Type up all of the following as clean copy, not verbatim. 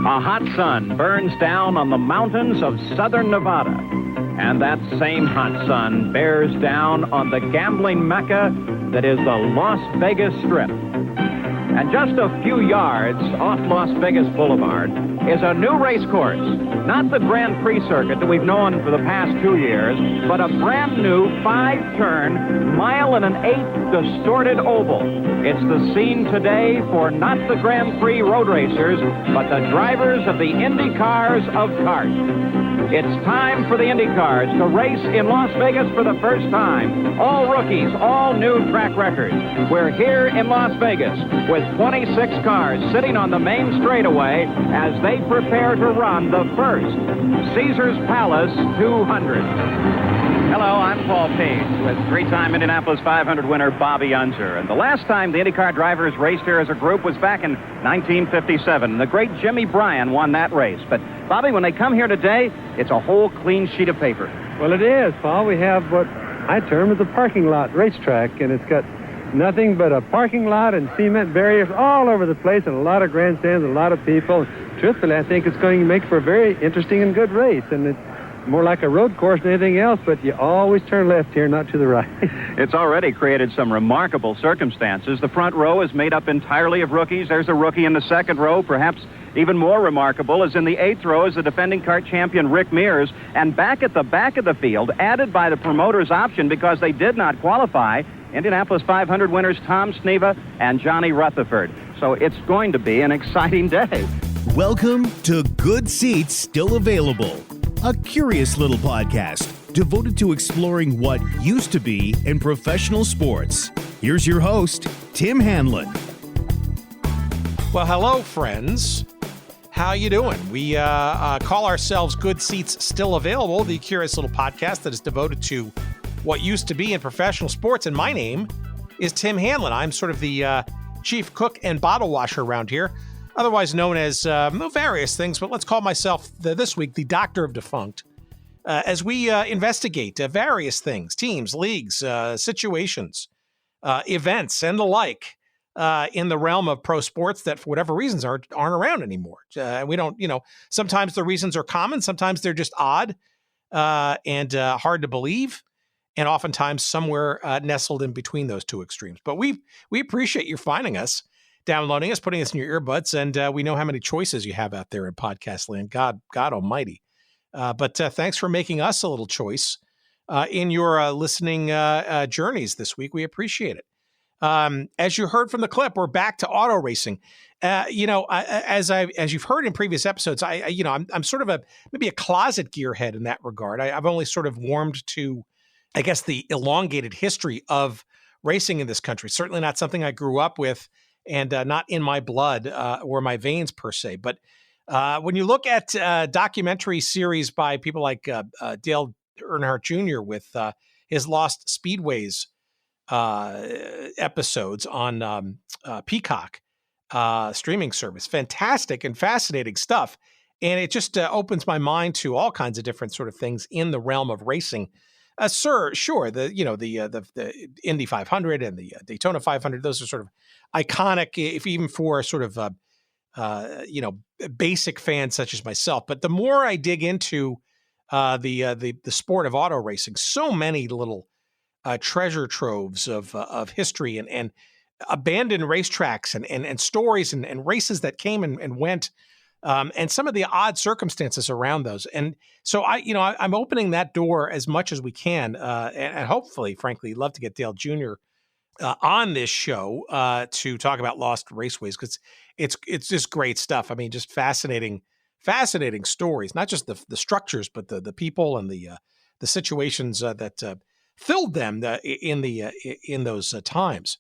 A hot sun burns down on the mountains of southern Nevada. And that same hot sun bears down on the gambling mecca that is the Las Vegas Strip. And just a few yards off Las Vegas Boulevard is a new race course. Not the Grand Prix circuit that we've known for the past 2 years, but a brand new 5-turn, mile-and-an-eighth distorted oval. It's the scene today for not the Grand Prix road racers, but the drivers of the Indy cars of kart. It's time for the Indy cars to race in Las Vegas for the first time. All rookies, all new track records. We're here in Las Vegas with 26 cars sitting on the main straightaway as they prepare to run the first Caesars Palace 200. Hello, I'm Paul Page with three-time Indianapolis 500 winner Bobby Unser. And the last time the IndyCar drivers raced here as a group was back in 1957. The great Jimmy Bryan won that race. But, Bobby, when they come here today, it's a whole clean sheet of paper. Well, it is, Paul. We have what I term as a parking lot racetrack, and it's got nothing but a parking lot and cement barriers all over the place and a lot of grandstands and a lot of people. Truthfully, I think it's going to make for a very interesting and good race, and it's more like a road course than anything else, but you always turn left here, not to the right. It's already created some remarkable circumstances. The front row is made up entirely of rookies. There's a rookie in the second row. Perhaps even more remarkable is in the eighth row is the defending kart champion Rick Mears. And back at the back of the field, added by the promoter's option because they did not qualify, Indianapolis 500 winners Tom Sneva and Johnny Rutherford. So it's going to be an exciting day. Welcome to Good Seats Still Available, a curious little podcast devoted to exploring what used to be in professional sports. Here's your host, Tim Hanlon. Well, hello, friends. How you doing? We call ourselves Good Seats Still Available, the curious little podcast that is devoted to what used to be in professional sports. And my name is Tim Hanlon. I'm sort of the chief cook and bottle washer around here, otherwise known as various things, but let's call myself this week the Doctor of Defunct, as we investigate various things, teams, leagues, situations, events, and the like in the realm of pro sports that for whatever reasons aren't around anymore. We don't, sometimes the reasons are common, sometimes they're just odd and hard to believe, and oftentimes somewhere nestled in between those two extremes. But we appreciate you finding us, downloading us, putting us in your earbuds, and we know how many choices you have out there in podcast land. God almighty. But thanks for making us a little choice in your listening journeys this week. We appreciate it. As you heard from the clip, we're back to auto racing. As you've heard in previous episodes, I'm sort of maybe a closet gearhead in that regard. I've only sort of warmed to, I guess, the elongated history of racing in this country. Certainly not something I grew up with, and not in my blood or my veins per se. But when you look at documentary series by people like Dale Earnhardt Jr. with his Lost Speedways episodes on Peacock streaming service, fantastic and fascinating stuff. And it just opens my mind to all kinds of different sort of things in the realm of racing. Sure, the Indy 500 and the Daytona 500, those are sort of iconic, if even for sort of basic fans such as myself. But the more I dig into the sport of auto racing, so many little treasure troves of history and abandoned racetracks and stories and races that came and went. And some of the odd circumstances around those. And so I'm opening that door as much as we can. And hopefully, frankly, love to get Dale Jr. On this show to talk about Lost Raceways, because it's just great stuff. I mean, just fascinating stories, not just the structures, but the people and the situations that filled them in those times.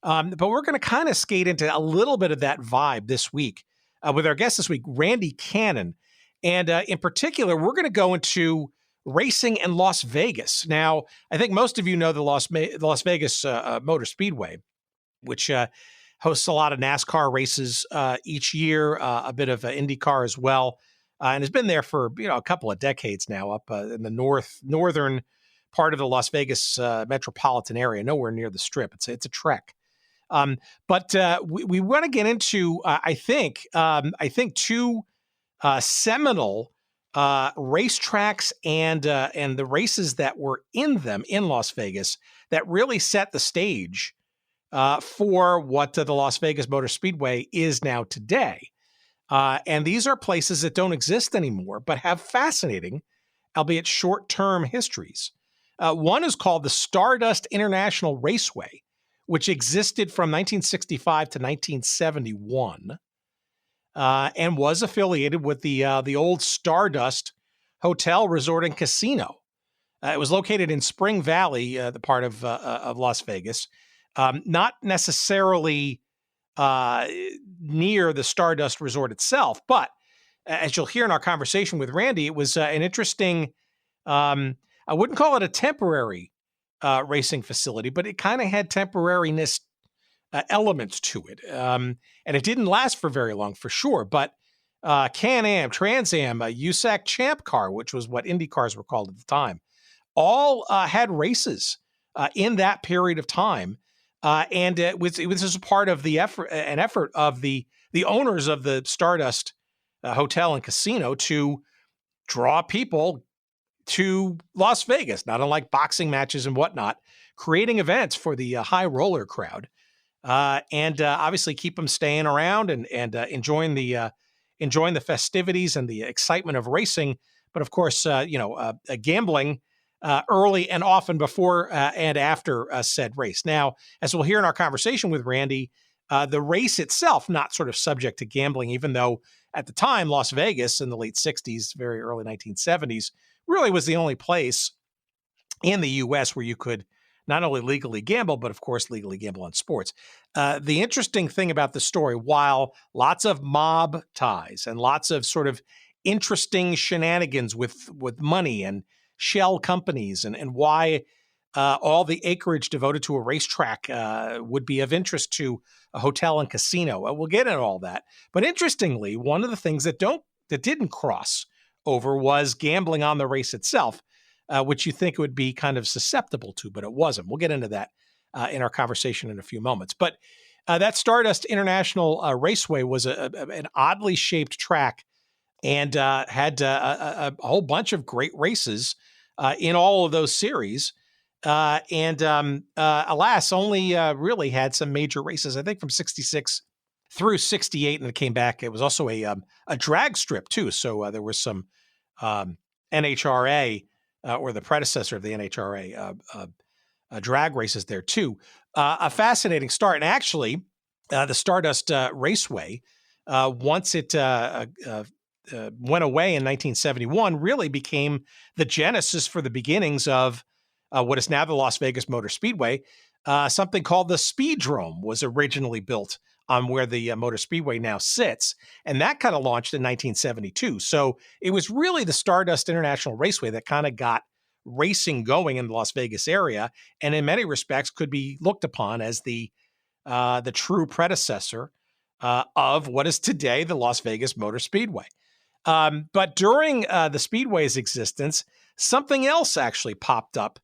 But we're going to kind of skate into a little bit of that vibe this week. With our guest this week, Randy Cannon. And in particular, we're going to go into racing in Las Vegas. Now, I think most of you know the Las Vegas Motor Speedway, which hosts a lot of NASCAR races each year, a bit of IndyCar as well, and has been there for a couple of decades now, up in the northern part of the Las Vegas metropolitan area, nowhere near the Strip. It's a trek. But we want to get into, I think two seminal racetracks and the races that were in them in Las Vegas that really set the stage for what the Las Vegas Motor Speedway is now today. And these are places that don't exist anymore, but have fascinating, albeit short-term histories. One is called the Stardust International Raceway, which existed from 1965 to 1971, and was affiliated with the old Stardust Hotel, Resort, and Casino. It was located in Spring Valley, the part of Las Vegas, not necessarily near the Stardust Resort itself, but as you'll hear in our conversation with Randy, it was an interesting, I wouldn't call it a temporary racing facility, but it kind of had temporariness elements to it. And it didn't last for very long, for sure, but Can-Am, Trans Am, USAC Champ Car, which was what Indy cars were called at the time, all had races in that period of time. And it was just a part of an effort of the owners of the Stardust Hotel and Casino to draw people to Las Vegas, not unlike boxing matches and whatnot, creating events for the high roller crowd, and obviously keep them staying around and enjoying the festivities and the excitement of racing. But of course, gambling early and often before and after said race. Now, as we'll hear in our conversation with Randy, the race itself not sort of subject to gambling, even though at the time Las Vegas in the late 60s, very early 1970s, really was the only place in the U.S. where you could not only legally gamble, but of course legally gamble on sports. The interesting thing about the story, while lots of mob ties and lots of sort of interesting shenanigans with money and shell companies and why all the acreage devoted to a racetrack would be of interest to a hotel and casino. We'll get into all that. But interestingly, one of the things that didn't cross over was gambling on the race itself, which you think would be kind of susceptible to, but it wasn't. We'll get into that in our conversation in a few moments. But that Stardust International Raceway was an oddly shaped track and had a whole bunch of great races in all of those series. And alas, only really had some major races, I think from 66 through 68, and it came back. It was also a drag strip too. So there was some NHRA or the predecessor of the NHRA drag races there too. A fascinating start. And actually, the Stardust Raceway, once it went away in 1971, really became the genesis for the beginnings of what is now the Las Vegas Motor Speedway. Something called the Speedrome was originally built on where the Motor Speedway now sits, and that kind of launched in 1972. So it was really the Stardust International Raceway that kind of got racing going in the Las Vegas area, and in many respects could be looked upon as the true predecessor of what is today the Las Vegas Motor Speedway. But during the Speedway's existence, something else actually popped up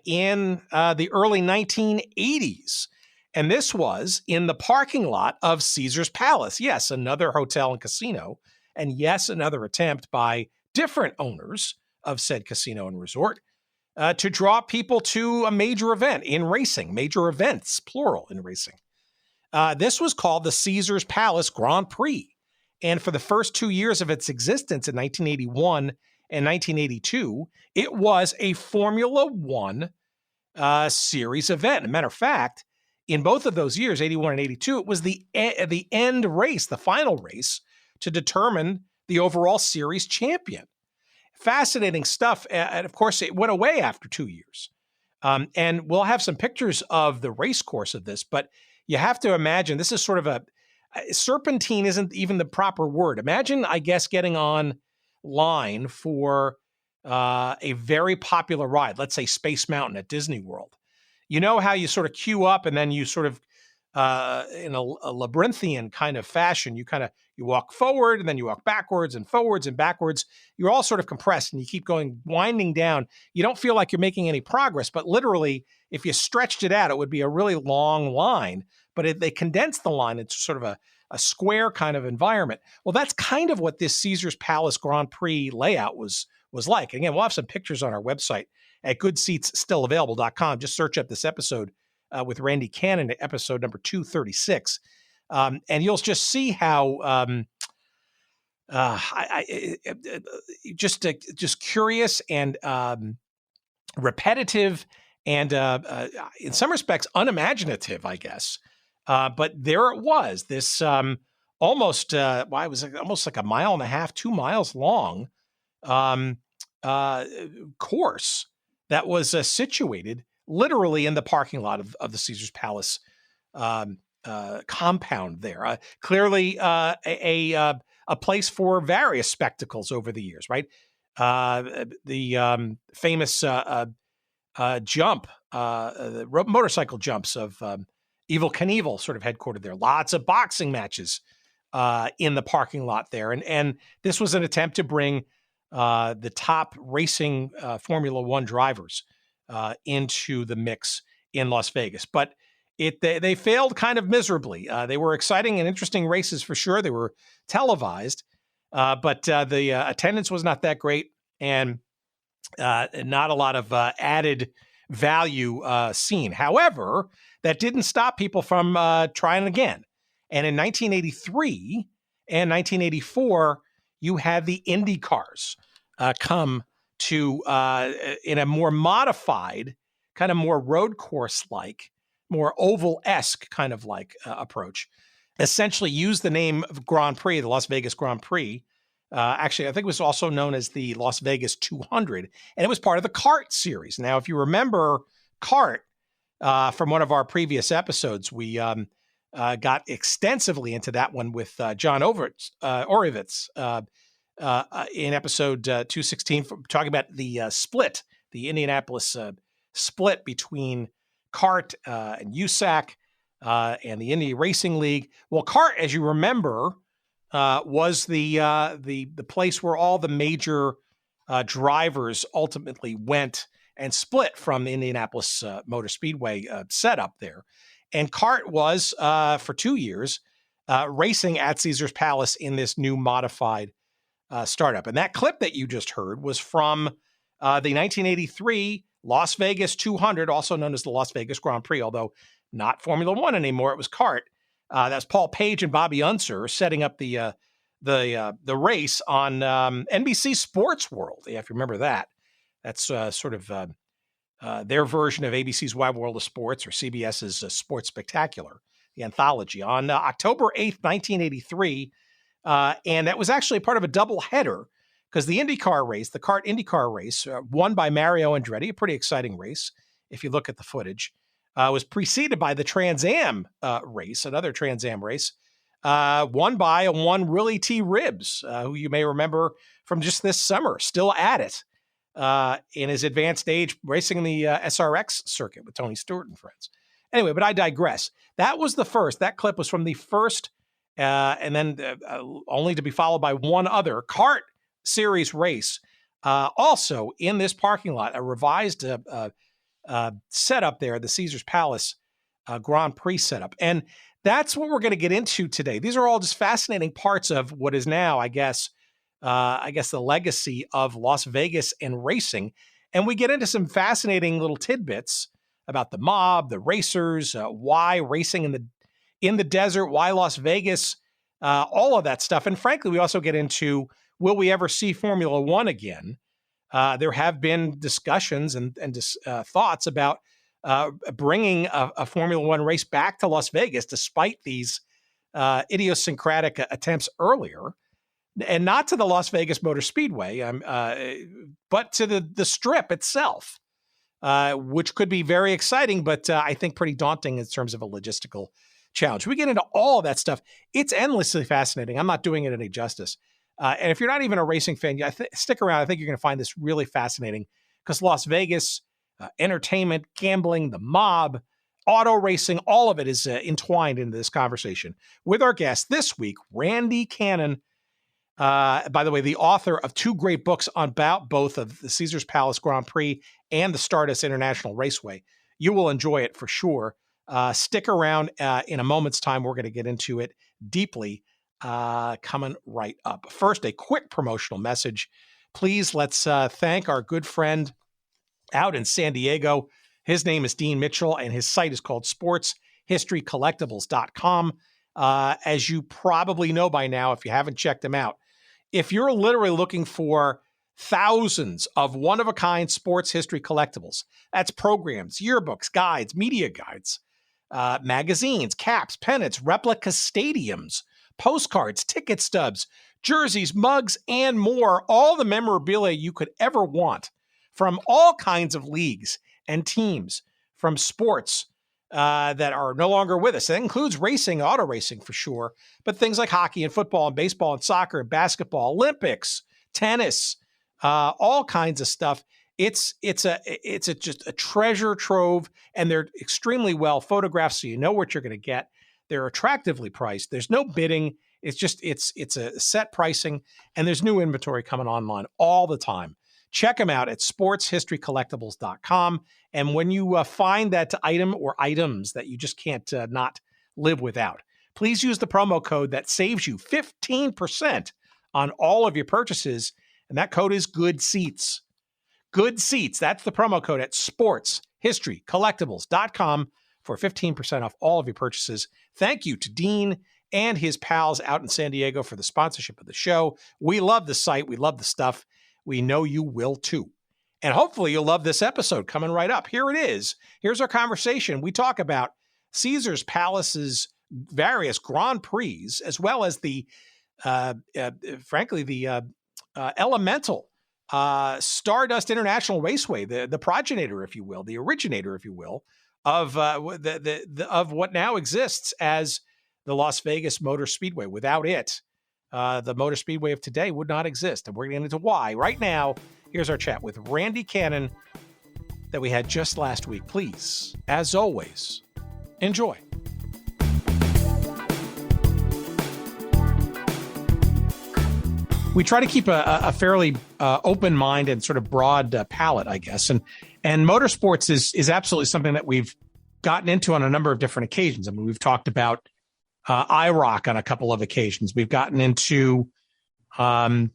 in the early 1980s. And this was in the parking lot of Caesar's Palace. Yes, another hotel and casino. And yes, another attempt by different owners of said casino and resort to draw people to a major event in racing, major events, plural, in racing. This was called the Caesar's Palace Grand Prix. And for the first 2 years of its existence in 1981 and 1982, it was a Formula One series event. As a matter of fact, in both of those years, 81 and 82, it was the end race, the final race, to determine the overall series champion. Fascinating stuff. And of course, it went away after 2 years. And we'll have some pictures of the race course of this, but you have to imagine this is sort of serpentine isn't even the proper word. Imagine, I guess, getting on line for a very popular ride, let's say Space Mountain at Disney World. You know how you sort of queue up and then you sort of, in a labyrinthian kind of fashion, you walk forward and then you walk backwards and forwards and backwards. You're all sort of compressed and you keep going, winding down. You don't feel like you're making any progress, but literally, if you stretched it out, it would be a really long line. But they condensed the line into sort of a square kind of environment. Well, that's kind of what this Caesars Palace Grand Prix layout was like. Again, we'll have some pictures on our website at goodseatsstillavailable.com. Just search up this episode with Randy Cannon, episode number 236. And you'll just see how just curious and repetitive and in some respects unimaginative, I guess. But there it was, this almost, it was almost like a mile and a half, 2 miles long course that was situated literally in the parking lot of the Caesars Palace compound there. Clearly a place for various spectacles over the years, right? The famous jump, the motorcycle jumps of Evel Knievel sort of headquartered there. Lots of boxing matches in the parking lot there. And this was an attempt to bring the top racing Formula One drivers into the mix in Las Vegas. But they failed kind of miserably. They were exciting and interesting races for sure. They were televised, but the attendance was not that great, and not a lot of added value seen. However, that didn't stop people from trying again. And in 1983 and 1984, you had the Indy cars come to, in a more modified, kind of more road course-like, more oval-esque kind of like approach. Essentially use the name of Grand Prix, the Las Vegas Grand Prix. Actually, I think it was also known as the Las Vegas 200, and it was part of the kart series. Now, if you remember kart from one of our previous episodes, we got extensively into that one with John Orovitz in episode 216, talking about the split, the Indianapolis split between kart and USAC and the Indy Racing League. Well, kart, as you remember, was the place where all the major drivers ultimately went and split from the Indianapolis Motor Speedway setup there. And kart was, for 2 years, racing at Caesars Palace in this new modified startup. And that clip that you just heard was from the 1983 Las Vegas 200, also known as the Las Vegas Grand Prix, although not Formula One anymore. It was kart. That's Paul Page and Bobby Unser setting up the race on NBC Sports World. Yeah, if you remember that, that's sort of their version of ABC's Wide World of Sports, or CBS's Sports Spectacular, the anthology, on October 8th, 1983. And that was actually part of a double header, because the IndyCar race, the kart IndyCar race, won by Mario Andretti, a pretty exciting race, if you look at the footage, was preceded by the Trans Am race, another Trans Am race, won by one Willie T. Ribbs, who you may remember from just this summer, still at it in his advanced age, racing in the SRX circuit with Tony Stewart and friends. Anyway, but I digress. That was the first. That clip was from the first, and then only to be followed by one other kart series race, also in this parking lot, a revised setup there, the Caesars Palace Grand Prix setup. And that's what we're going to get into today. These are all just fascinating parts of what is now, I guess the legacy of Las Vegas and racing. And we get into some fascinating little tidbits about the mob, the racers, why racing in the desert, why Las Vegas, all of that stuff. And frankly, we also get into, will we ever see Formula One again? There have been discussions and thoughts about bringing a Formula One race back to Las Vegas, despite these idiosyncratic attempts earlier, and not to the Las Vegas Motor Speedway, but to the Strip itself, which could be very exciting, but I think pretty daunting in terms of a logistical challenge. We get into all of that stuff. It's endlessly fascinating. I'm not doing it any justice. And if you're not even a racing fan, stick around. I think you're going to find this really fascinating, because Las Vegas, entertainment, gambling, the mob, auto racing, all of it is entwined into this conversation with our guest this week, Randy Cannon. By the way, the author of 2 great books about both of the Caesars Palace Grand Prix and the Stardust International Raceway. You will enjoy it for sure. Stick around. In a moment's time, we're going to get into it deeply, coming right up. First, a quick promotional message. Please, let's thank our good friend out in San Diego. His name is Dean Mitchell, and his site is called sportshistorycollectibles.com. As you probably know by now, if you haven't checked him out, if you're literally looking for thousands of one-of-a-kind sports history collectibles, that's programs, yearbooks, guides, media guides, magazines, caps, pennants, replica stadiums, postcards, ticket stubs, jerseys, mugs, and more, all the memorabilia you could ever want from all kinds of leagues and teams, from sports that are no longer with us. That includes racing, auto racing for sure, but things like hockey and football and baseball and soccer and basketball, Olympics, tennis, all kinds of stuff. It's just a treasure trove, and they're extremely well photographed, so you know what you're going to get. They're attractively priced. There's no bidding. It's a set pricing, and there's new inventory coming online all the time. Check them out at sportshistorycollectibles.com. And when you find that item or items that you just can't not live without, please use the promo code that saves you 15% on all of your purchases. And that code is Good Seats. Good Seats. That's the promo code at sportshistorycollectibles.com for 15% off all of your purchases. Thank you to Dean and his pals out in San Diego for the sponsorship of the show. We love the site. We love the stuff. We know you will too. And hopefully you'll love this episode coming right up. Here it is. Here's our conversation. We talk about Caesars Palace's various Grand Prix, as well as the, elemental Stardust International Raceway, the progenitor, if you will, the originator, if you will, of of what now exists as the Las Vegas Motor Speedway. Without it, the Motor Speedway of today would not exist. And we're going to get into why. Right now, here's our chat with Randy Cannon that we had just last week. Please, as always, enjoy. We try to keep a fairly open mind and sort of broad palette, I guess. And motorsports is absolutely something that we've gotten into on a number of different occasions. I mean, we've talked about IROC on a couple of occasions. We've gotten into a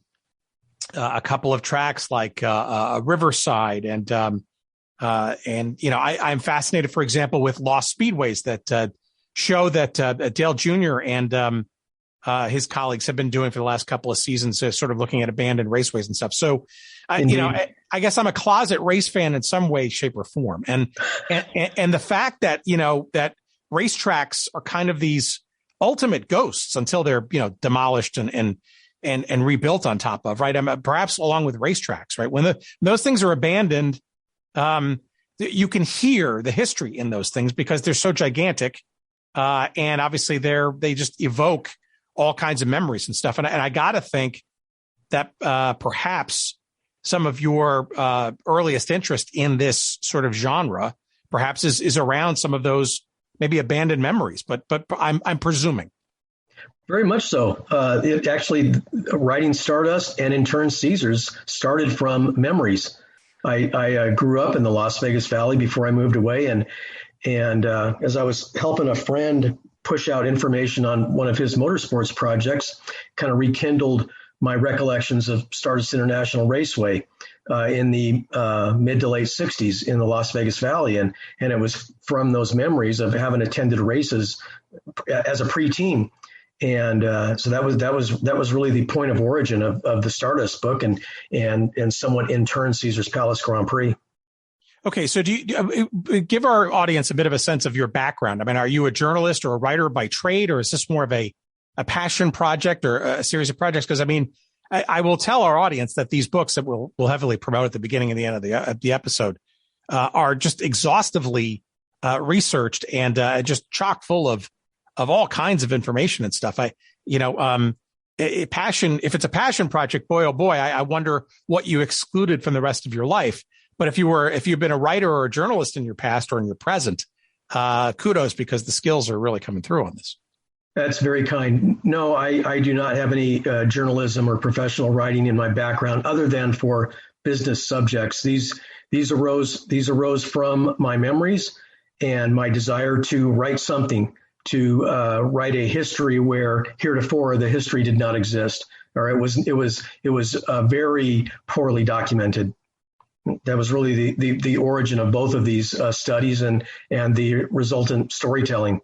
couple of tracks like Riverside, and you know, I'm fascinated, for example, with lost speedways that show that Dale Jr. and his colleagues have been doing for the last couple of seasons, sort of looking at abandoned raceways and stuff. So, you know, I guess I'm a closet race fan in some way, shape, or form, and the fact that, you know, that racetracks are kind of these ultimate ghosts until they're, you know, demolished and rebuilt on top of, right? Perhaps along with racetracks, right? When those things are abandoned, you can hear the history in those things because they're so gigantic, and obviously they just evoke all kinds of memories and stuff. And I got to think that perhaps some of your earliest interest in this sort of genre perhaps is around some of those maybe abandoned memories, but I'm presuming. Very much so. It actually, writing Stardust and in turn Caesars started from memories. I grew up in the Las Vegas Valley before I moved away, and as I was helping a friend push out information on one of his motorsports projects, kind of rekindled my recollections of Stardust International Raceway in the mid to late 60s in the Las Vegas Valley. And it was from those memories of having attended races as a preteen. And so that was really the point of origin of the Stardust book and somewhat in turn Caesars Palace Grand Prix. Okay, so do you give our audience a bit of a sense of your background? I mean, are you a journalist or a writer by trade, or is this more of a passion project or a series of projects? Because I mean, I will tell our audience that these books that we'll heavily promote at the beginning and the end of the episode are just exhaustively researched and just chock full of all kinds of information and stuff. If it's a passion project, boy, oh boy, I wonder what you excluded from the rest of your life. But if you've been a writer or a journalist in your past or in your present, kudos, because the skills are really coming through on this. That's very kind. No, I do not have any journalism or professional writing in my background other than for business subjects. These arose from my memories and my desire to write something, to write a history where heretofore the history did not exist, or it was very poorly documented. That was really the origin of both of these studies and the resultant storytelling.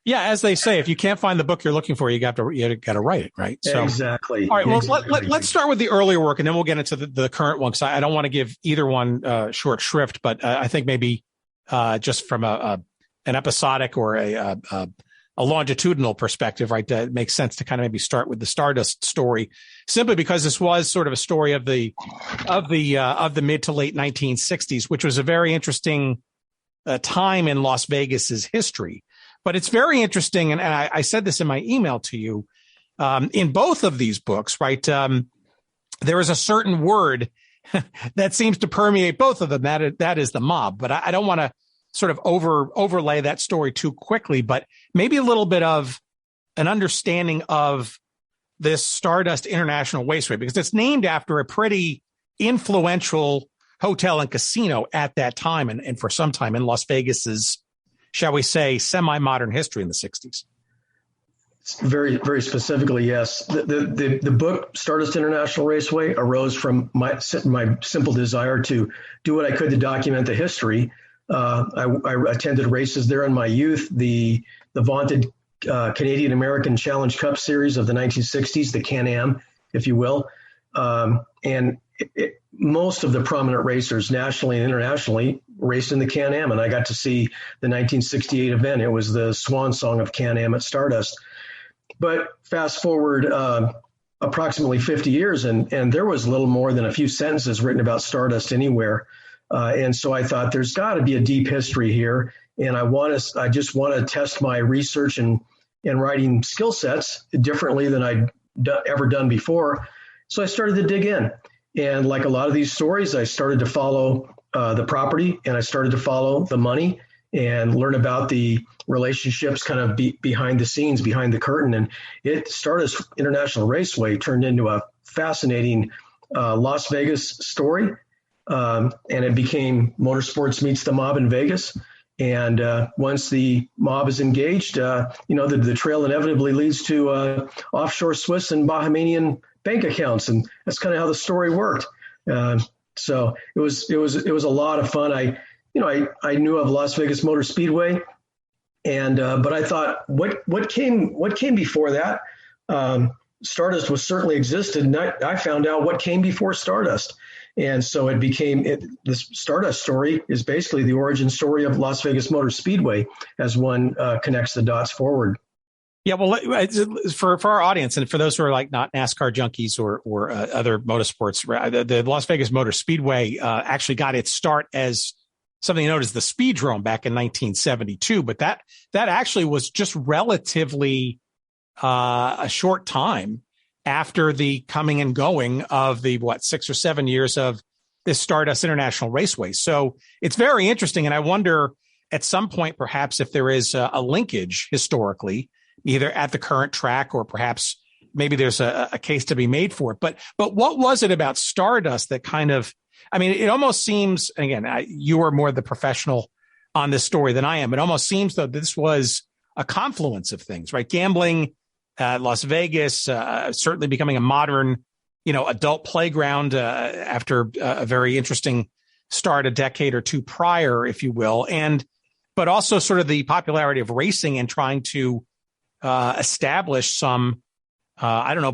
Yeah, as they say, if you can't find the book you're looking for, you got to write it, right? So, exactly. All right. Well, exactly. let's start with the earlier work, and then we'll get into the current one, because I don't want to give either one short shrift. But I think maybe just from an episodic or a longitudinal perspective, right? It makes sense to kind of maybe start with the Stardust story, simply because this was sort of a story of the mid to late 1960s, which was a very interesting time in Las Vegas's history. But it's very interesting, and I said this in my email to you, in both of these books, right? There is a certain word that seems to permeate both of them. That is the mob. But I don't want to sort of overlay that story too quickly, but maybe a little bit of an understanding of this Stardust International Raceway, because it's named after a pretty influential hotel and casino at that time, and for some time in Las Vegas's, shall we say, semi-modern history in the 60s. Very, very specifically, yes. The book Stardust International Raceway arose from my simple desire to do what I could to document the history. I attended races there in my youth, the vaunted Canadian American Challenge Cup Series of the 1960s, the Can-Am, if you will. And most of the prominent racers nationally and internationally raced in the Can-Am, and I got to see the 1968 event. It was the swan song of Can-Am at Stardust. But fast forward approximately 50 years, and there was little more than a few sentences written about Stardust anywhere. And so I thought there's got to be a deep history here, and I just want to test my research and writing skill sets differently than I'd ever done before. So I started to dig in. And like a lot of these stories, I started to follow the property, and I started to follow the money and learn about the relationships kind of behind the scenes, behind the curtain. And Stardust International Raceway turned into a fascinating Las Vegas story. And it became Motorsports Meets the Mob in Vegas. And once the mob is engaged, the trail inevitably leads to offshore Swiss and Bahamian bank accounts, and that's kind of how the story worked. So it was a lot of fun. I knew of Las Vegas Motor Speedway, and but I thought, what came before that? Stardust was certainly existed, and I found out what came before Stardust. And so it became this Stardust story is basically the origin story of Las Vegas Motor Speedway as one connects the dots forward. Yeah, well, for our audience and for those who are like not NASCAR junkies or other motorsports, the Las Vegas Motor Speedway actually got its start as something known as the Speedrome back in 1972. But that actually was just relatively a short time after the coming and going of the 6 or 7 years of this Stardust International Raceway. So it's very interesting. And I wonder at some point, perhaps if there is a linkage historically, either at the current track or perhaps maybe there's a case to be made for it. But what was it about Stardust that kind of, I mean, it almost seems, again, you are more the professional on this story than I am. It almost seems though this was a confluence of things, right? Gambling, Las Vegas, certainly becoming a modern, adult playground after a very interesting start a decade or two prior, if you will. But also sort of the popularity of racing and trying to establish some,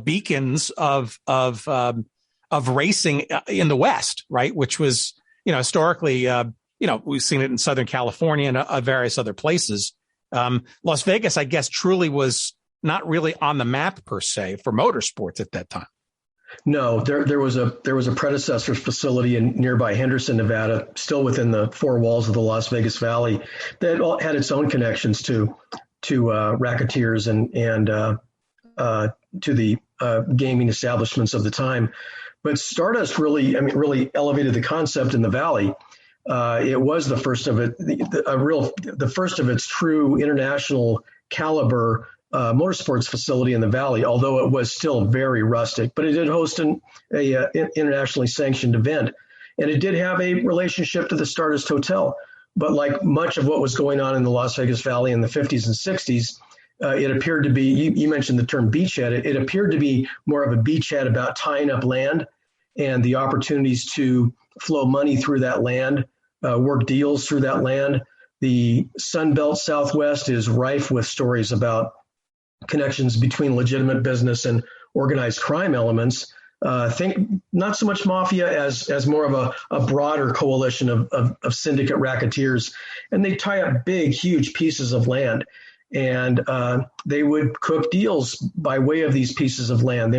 beacons of racing in the West, right? Which was, historically, we've seen it in Southern California and various other places. Las Vegas, I guess, truly was not really on the map per se for motorsports at that time. No, there was a predecessor facility in nearby Henderson, Nevada, still within the four walls of the Las Vegas Valley, that had its own connections to racketeers and to the gaming establishments of the time. But Stardust really elevated the concept in the Valley. It was the first of it, the first of its true international caliber motorsports facility in the Valley, although it was still very rustic. But it did host an internationally sanctioned event, and it did have a relationship to the Stardust Hotel, But like much of what was going on in the Las Vegas Valley in the 50s and 60s, it appeared to be, you mentioned the term beachhead, it appeared to be more of a beachhead about tying up land and the opportunities to flow money through that land, work deals through that land. The Sun Belt Southwest is rife with stories about connections between legitimate business and organized crime elements. Think not so much mafia as more of a broader coalition of syndicate racketeers. And they tie up big, huge pieces of land. And they would cook deals by way of these pieces of land.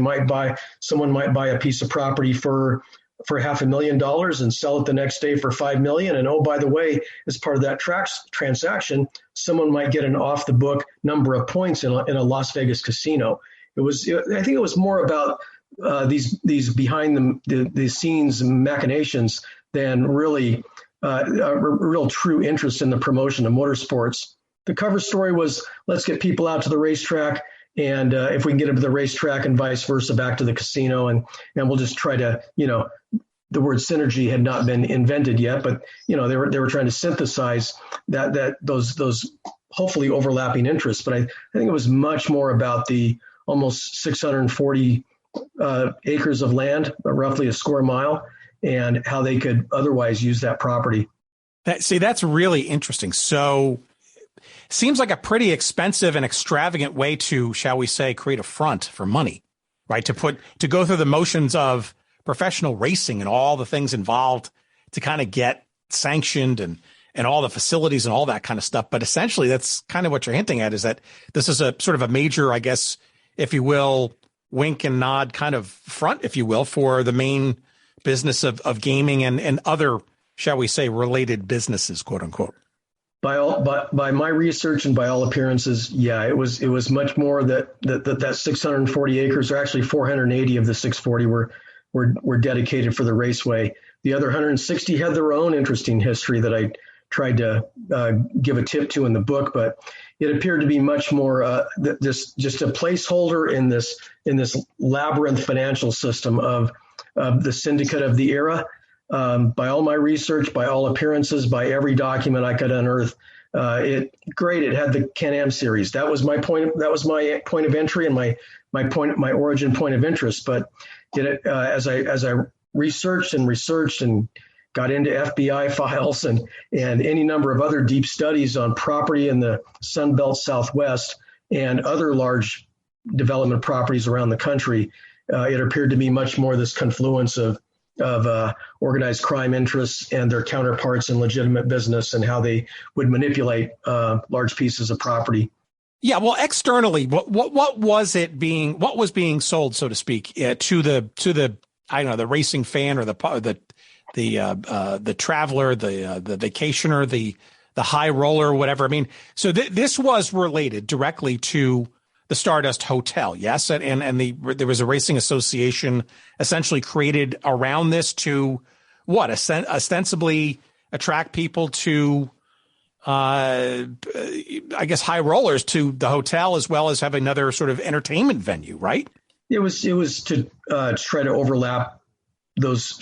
Someone might buy a piece of property for $500,000 and sell it the next day for $5 million. And oh, by the way, as part of that transaction, someone might get an off the book number of points in a Las Vegas casino. I think it was more about these behind the scenes machinations than really a real true interest in the promotion of motorsports. The cover story was, let's get people out to the racetrack, and if we can get them to the racetrack and vice versa back to the casino, and we'll just try to, the word synergy had not been invented yet, but they were trying to synthesize those hopefully overlapping interests. But I think it was much more about the almost 640 acres of land, roughly a square mile, and how they could otherwise use that property. That's really interesting. So seems like a pretty expensive and extravagant way to, shall we say, create a front for money, right? To go through the motions of professional racing and all the things involved to kind of get sanctioned and all the facilities and all that kind of stuff. But essentially, that's kind of what you're hinting at, is that this is a sort of a major, I guess, if you will, wink and nod kind of front, if you will, for the main business of gaming and other, shall we say, related businesses, quote unquote. By my research and by all appearances, yeah, it was much more that 640 acres, or actually 480 of the 640 were dedicated for the raceway. The other 160 had their own interesting history that I tried to give a tip to in the book, but it appeared to be much more just a placeholder in this labyrinth financial system of the syndicate of the era. By all my research, by all appearances, by every document I could unearth, it had the Can-Am series. That was my point. That was my point of entry and my origin point of interest. But as I researched and got into FBI files and any number of other deep studies on property in the Sun Belt Southwest and other large development properties around the country, it appeared to be much more this confluence of organized crime interests and their counterparts in legitimate business and how they would manipulate large pieces of property. Yeah, well, externally, what was being sold, so to speak, to the I don't know, the racing fan or the traveler, the vacationer, the high roller, whatever. I mean, so this was related directly to the Stardust Hotel, yes, and there was a racing association essentially created around this to ostensibly attract people to, I guess, high rollers to the hotel, as well as have another sort of entertainment venue, right? It was to try to overlap those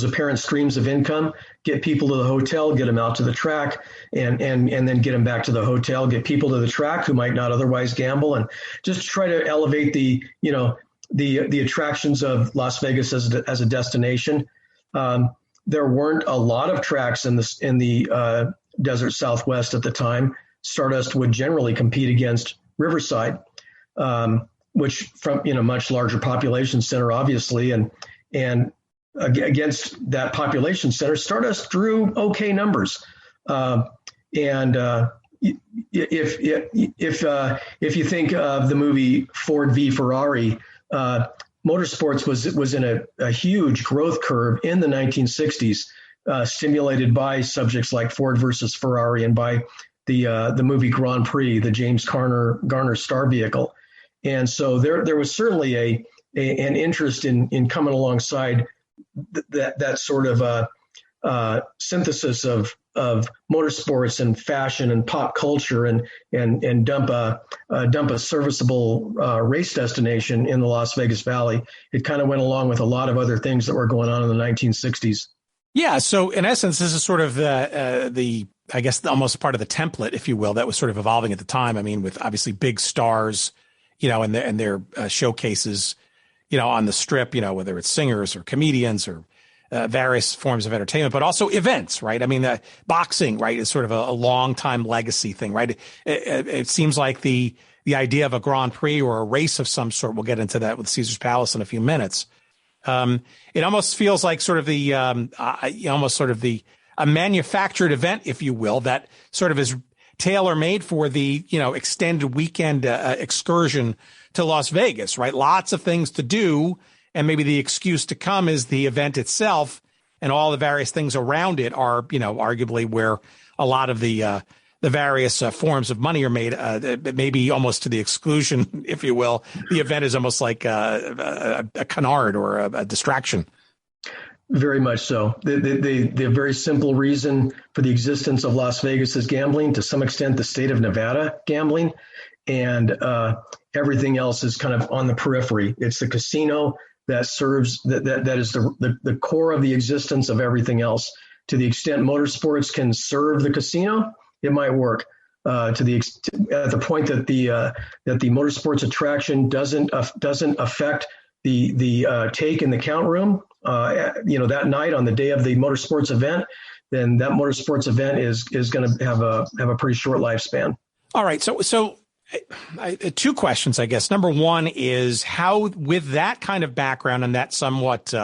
apparent streams of income, get people to the hotel, get them out to the track, and then get them back to the hotel, get people to the track who might not otherwise gamble, and just try to elevate the attractions of Las Vegas as a destination. There weren't a lot of tracks in the desert Southwest at the time. Stardust would generally compete against Riverside, which from much larger population center, obviously, and against that population center, Stardust drew okay numbers. If you think of the movie Ford v Ferrari, motorsports was in a huge growth curve in the 1960s, stimulated by subjects like Ford versus Ferrari and by the movie Grand Prix, the James Garner star vehicle. And so there was certainly an interest in coming alongside that sort of synthesis of motorsports and fashion and pop culture and dump a serviceable race destination in the Las Vegas Valley. It kind of went along with a lot of other things that were going on in the 1960s. Yeah. So in essence, this is sort of I guess, almost part of the template, if you will, that was sort of evolving at the time. I mean, with obviously big stars, and their showcases, on the strip, whether it's singers or comedians or various forms of entertainment, but also events, right? I mean, boxing, right, is sort of a long time legacy thing, right? It seems like the idea of a Grand Prix or a race of some sort, we'll get into that with Caesar's Palace in a few minutes. It almost feels like sort of a manufactured event, if you will, that sort of is tailor-made for the, extended weekend excursion to Las Vegas, right? Lots of things to do. And maybe the excuse to come is the event itself, and all the various things around it are, arguably where a lot of the various forms of money are made, maybe almost to the exclusion, if you will. The event is almost like a canard or a distraction. Very much so. The very simple reason for the existence of Las Vegas is gambling, to some extent the state of Nevada gambling, and everything else is kind of on the periphery. It's the casino that serves, that is the core of the existence of everything else. To the extent motorsports can serve the casino, it might work. At the point that the motorsports attraction doesn't affect the take in the count room, that night on the day of the motorsports event, then that motorsports event is going to have a pretty short lifespan. All right. So two questions, I guess. Number one is how, with that kind of background and that somewhat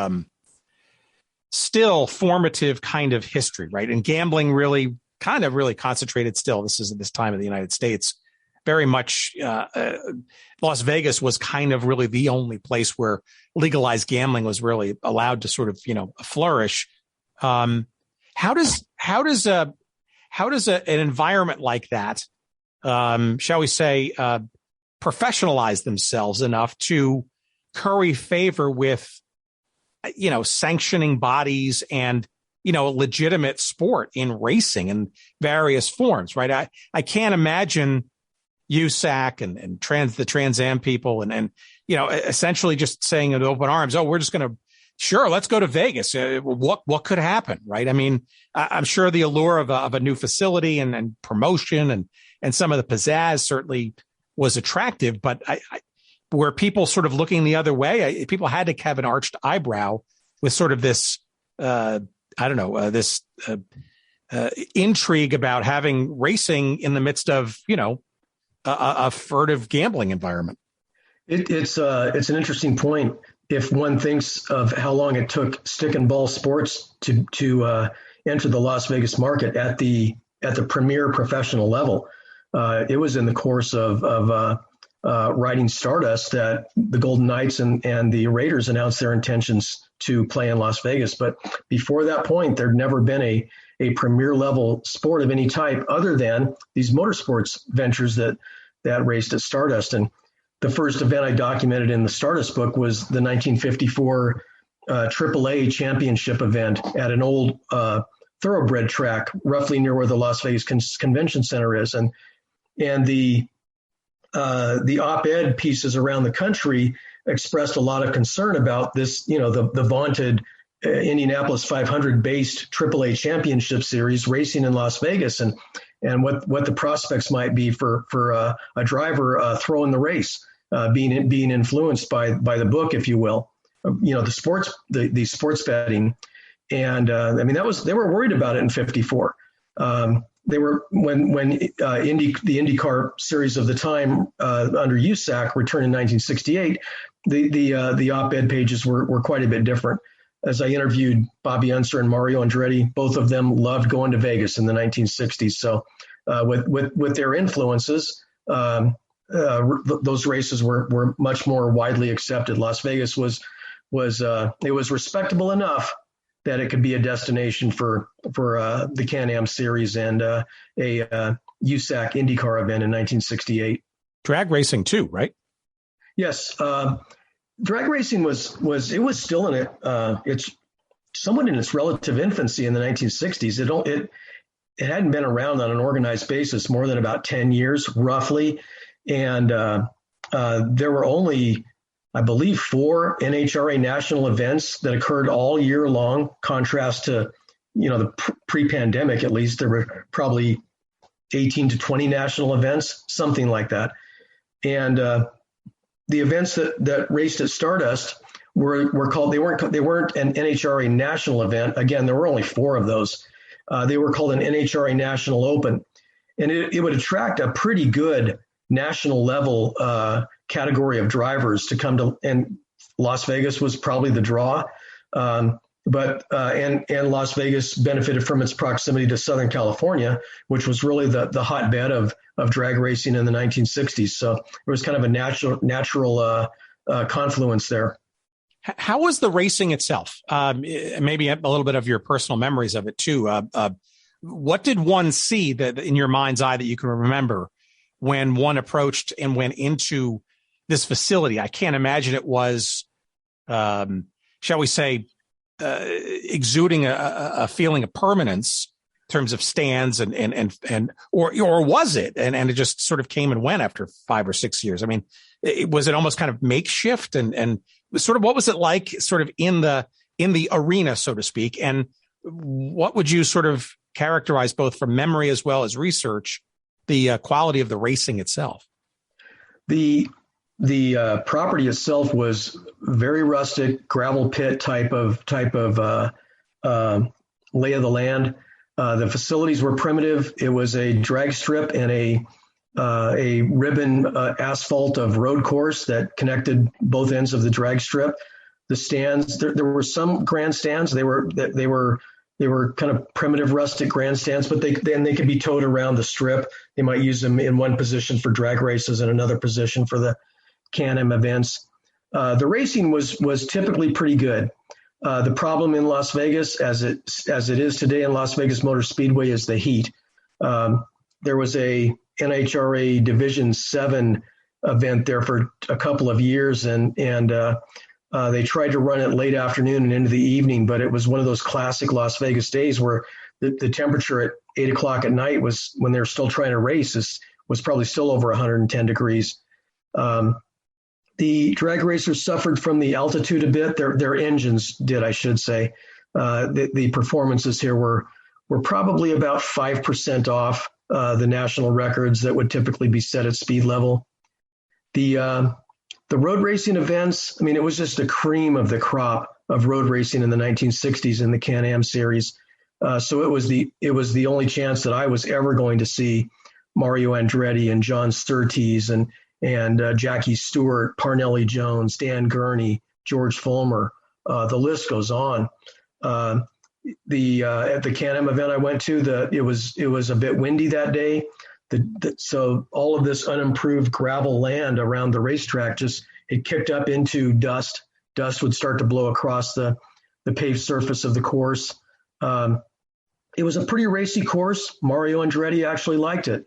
still formative kind of history, right? And gambling really concentrated still. This is at this time in the United States. Very much Las Vegas was kind of really the only place where legalized gambling was really allowed to sort of, flourish. How does an environment like that, shall we say, professionalize themselves enough to curry favor with, sanctioning bodies and, legitimate sport in racing in various forms, right? I can't imagine USAC and the Trans Am people and essentially just saying in open arms, oh, we're just going to, sure, let's go to Vegas. What could happen, right? I mean, I'm sure the allure of a new facility and promotion and some of the pizzazz certainly was attractive, but were people sort of looking the other way? People had to have an arched eyebrow with sort of this, intrigue about having racing in the midst of, a furtive gambling environment. It's an interesting point. If one thinks of how long it took stick and ball sports to enter the Las Vegas market at the premier professional level, it was in the course of riding Stardust that the Golden Knights and the Raiders announced their intentions to play in Las Vegas. But before that point, there'd never been a premier level sport of any type other than these motorsports ventures that raced at Stardust. And the first event I documented in the Stardust book was the 1954 AAA championship event at an old thoroughbred track, roughly near where the Las Vegas Convention Center is. And the op-ed pieces around the country expressed a lot of concern about this, the vaunted Indianapolis 500 based AAA championship series racing in Las Vegas, and what the prospects might be for a driver throwing the race, being influenced by the book, if you will, the sports betting, and they were worried about it in '54. They were when the IndyCar series of the time under USAC returned in 1968. The op-ed pages were quite a bit different. As I interviewed Bobby Unser and Mario Andretti, both of them loved going to Vegas in the 1960s. So with their influences, those races were much more widely accepted. Las Vegas was respectable enough that it could be a destination for the Can-Am series and a USAC IndyCar event in 1968. Drag racing too, right? Yes. Drag racing was still in it. It's somewhat in its relative infancy in the 1960s. It hadn't been around on an organized basis more than about 10 years, roughly. And there were only I believe, 4 NHRA national events that occurred all year long, contrast to, the pre-pandemic, at least there were probably 18 to 20 national events, something like that. And the events that raced at Stardust were called, they weren't an NHRA national event. Again, there were only 4 of those. They were called an NHRA National Open. And it would attract a pretty good national level category of drivers to come to, and Las Vegas was probably the draw. But Las Vegas benefited from its proximity to Southern California, which was really the hotbed of drag racing in the 1960s. So there was kind of a natural confluence there. How was the racing itself? Maybe a little bit of your personal memories of it too. What did one see that in your mind's eye that you can remember when one approached and went into this facility? I can't imagine it was, shall we say, exuding a feeling of permanence in terms of stands or was it? And it just sort of came and went after 5 or 6 years. I mean, was it almost kind of makeshift and sort of what was it like sort of in the arena, so to speak? And what would you sort of characterize both from memory as well as research, the quality of the racing itself? The property itself was very rustic, gravel pit type of lay of the land. The facilities were primitive. It was a drag strip and a ribbon asphalt of road course that connected both ends of the drag strip. The stands, there were some grandstands. They were kind of primitive, rustic grandstands, but they could be towed around the strip. They might use them in one position for drag races and another position for the Can-Am events. The racing was typically pretty good. The problem in Las Vegas, as it is today in Las Vegas Motor Speedway, is the heat. There was a NHRA Division 7 event there for a couple of years, and they tried to run it late afternoon and into the evening, but it was one of those classic Las Vegas days where the temperature at 8 o'clock at night was, when they were still trying to race, was probably still over 110 degrees. The drag racers suffered from the altitude a bit. Their engines did, I should say. The performances here were probably about 5% off the national records that would typically be set at speed level. The road racing events, I mean, it was just the cream of the crop of road racing in the 1960s in the Can-Am series. So it was the only chance that I was ever going to see Mario Andretti and John Surtees and Jackie Stewart, Parnelli Jones, Dan Gurney, George Fulmer. The list goes on. At the Can-Am event I went to, it was a bit windy that day. So all of this unimproved gravel land around the racetrack it kicked up into dust. Dust would start to blow across the paved surface of the course. It was a pretty racy course. Mario Andretti actually liked it.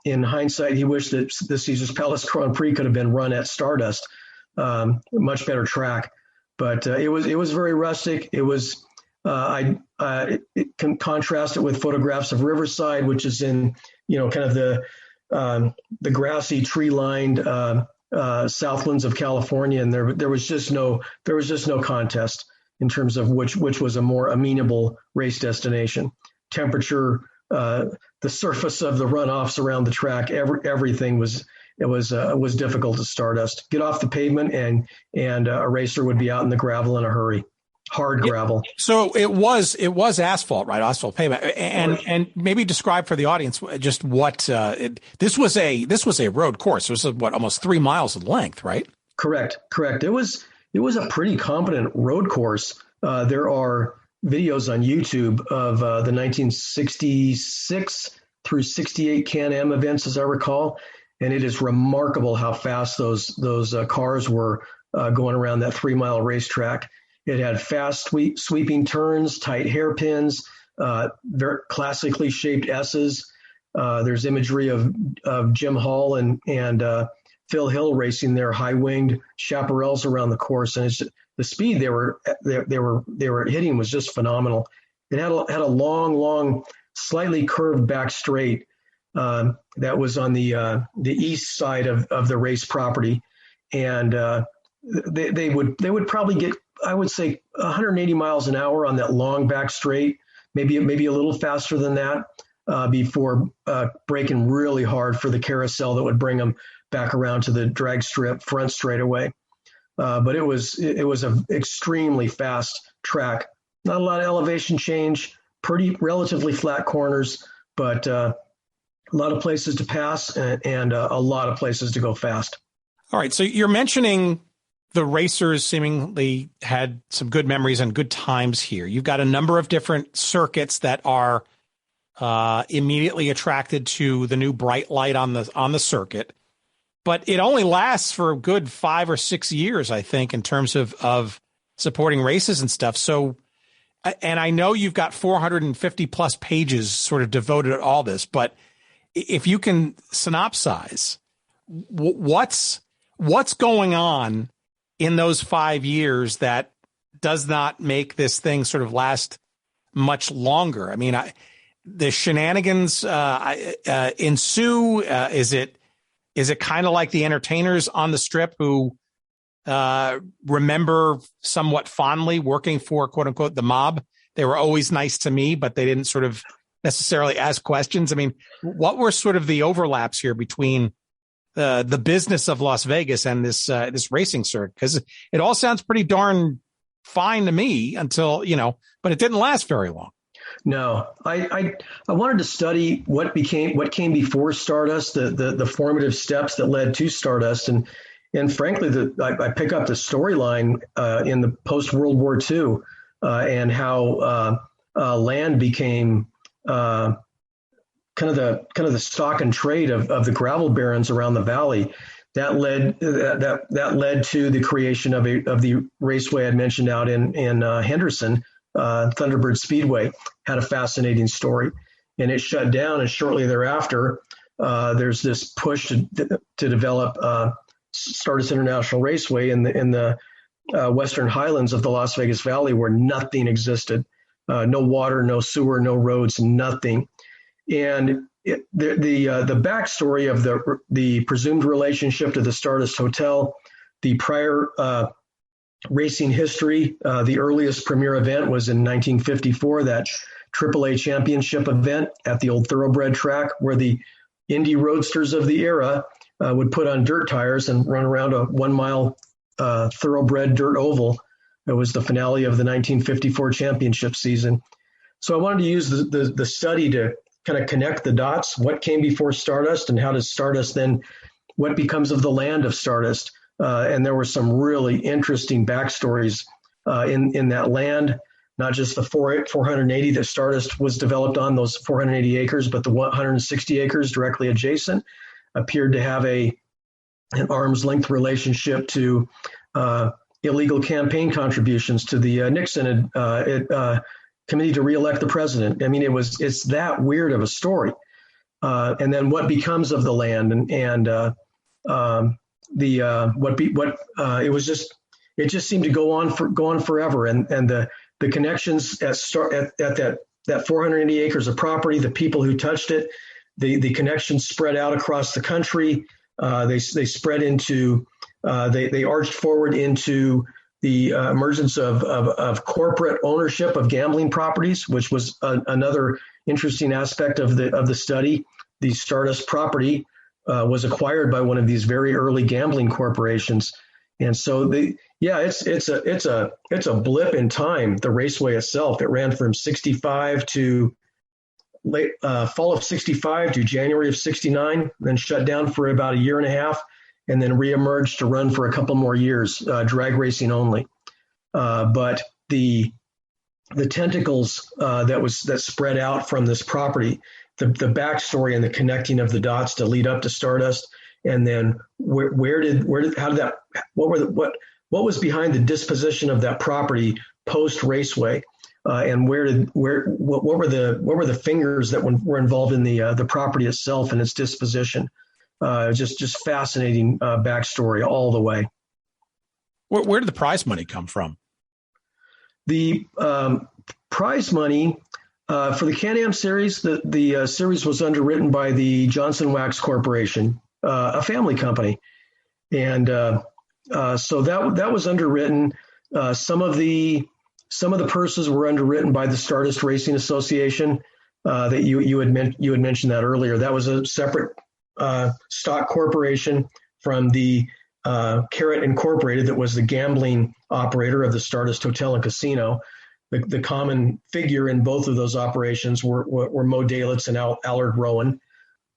In hindsight, he wished that the Caesars Palace Grand Prix could have been run at Stardust, much better track. But it was very rustic. It was I can contrast it with photographs of Riverside, which is in kind of the grassy, tree-lined Southlands of California, and there was just no contest in terms of which was a more amenable race destination. Temperature, the surface of the runoffs around the track, everything was difficult at Stardust. Get off the pavement and a racer would be out in the gravel in a hurry. Hard gravel. So it was asphalt, right? Asphalt pavement. And maybe describe for the audience just what this was a road course. It was almost 3 miles in length, right? Correct. It was a pretty competent road course. There are videos on YouTube of the 1966 through 68 Can-Am events, as I recall, and it is remarkable how fast those cars were going around that 3 mile racetrack. It had fast sweeping turns, tight hairpins, very classically shaped S's. There's imagery of Jim Hall and Phil Hill racing their high-winged chaparrals around the course, and the speed they were hitting was just phenomenal. It had a long, slightly curved back straight that was on the east side of the race property, and they would probably get, I would say, 180 miles an hour on that long back straight, maybe a little faster than that, before braking really hard for the carousel that would bring them back around to the drag strip front straightaway. But it was an extremely fast track. Not a lot of elevation change, pretty relatively flat corners, but a lot of places to pass and a lot of places to go fast. All right. So you're mentioning the racers seemingly had some good memories and good times here. You've got a number of different circuits that are immediately attracted to the new bright light on the circuit, but it only lasts for a good 5 or 6 years, I think, in terms of supporting races and stuff. So, and I know you've got 450 plus pages sort of devoted to all this, but if you can synopsize what's going on in those 5 years that does not make this thing sort of last much longer. I mean, the shenanigans ensue. Is it kind of like the entertainers on the strip who remember somewhat fondly working for, quote unquote, the mob? They were always nice to me, but they didn't sort of necessarily ask questions. I mean, what were sort of the overlaps here between the business of Las Vegas and this racing circuit? Because it all sounds pretty darn fine to me until, but it didn't last very long. No, I wanted to study what came before Stardust, the formative steps that led to Stardust, and frankly, I pick up the storyline in the post World War II and how land became kind of the stock and trade of the gravel barons around the valley. That led to the creation of the raceway I mentioned out in Henderson. Thunderbird Speedway had a fascinating story, and it shut down. And shortly thereafter, there's this push to develop Stardust International Raceway in the western highlands of the Las Vegas Valley, where nothing existed, no water, no sewer, no roads, nothing. And the backstory of the presumed relationship to the Stardust Hotel, the prior racing history, the earliest premier event was in 1954, that AAA championship event at the old Thoroughbred track, where the Indy roadsters of the era would put on dirt tires and run around a 1 mile Thoroughbred dirt oval. It was the finale of the 1954 championship season. So I wanted to use the study to kind of connect the dots. What came before Stardust, and how does Stardust then, what becomes of the land of Stardust? And there were some really interesting backstories in that land, not just the 480 that Stardust was developed on, those 480 acres, but the 160 acres directly adjacent appeared to have an arm's length relationship to illegal campaign contributions to the Nixon committee to reelect the president. I mean, it's that weird of a story. And then what becomes of the land, it just seemed to go on forever. And the connections at that 480 acres of property, the people who touched it, the connections spread out across the country. They spread into, they arched forward into the emergence of corporate ownership of gambling properties, which was another interesting aspect of the study. The Stardust property was acquired by one of these very early gambling corporations, and so it's a blip in time. The raceway itself, it ran from 65 to late fall of 65 to January of 69, then shut down for about a year and a half, and then reemerged to run for a couple more years, drag racing only. But the tentacles that spread out from this property, the backstory and the connecting of the dots to lead up to Stardust, and then what was behind the disposition of that property post raceway, and what were the fingers that were involved in the property itself and its disposition. Just fascinating backstory all the way. Where did the prize money come from? The prize money for the Can-Am series, the series was underwritten by the Johnson Wax Corporation, a family company, and So that was underwritten. Some of the purses were underwritten by the Stardust Racing Association. That you had mentioned that earlier. That was a separate stock corporation from the Carrot Incorporated, that was the gambling operator of the Stardust Hotel and Casino. The common figure in both of those operations were Mo Dalitz and Allard Rowan.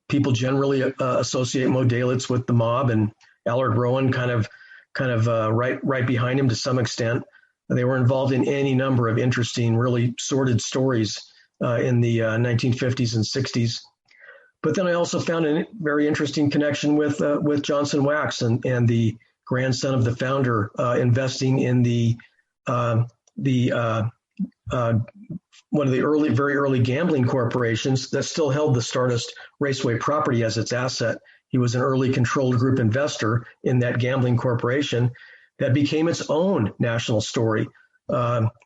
People generally associate Mo Dalitz with the mob, and Allard Rowan kind of right behind him to some extent. They were involved in any number of interesting, really sordid stories in the 1950s and 60s. But then I also found a very interesting connection with Johnson Wax and the grandson of the founder investing in one of the very early gambling corporations that still held the Stardust Raceway property as its asset. He was an early controlled group investor in that gambling corporation that became its own national story.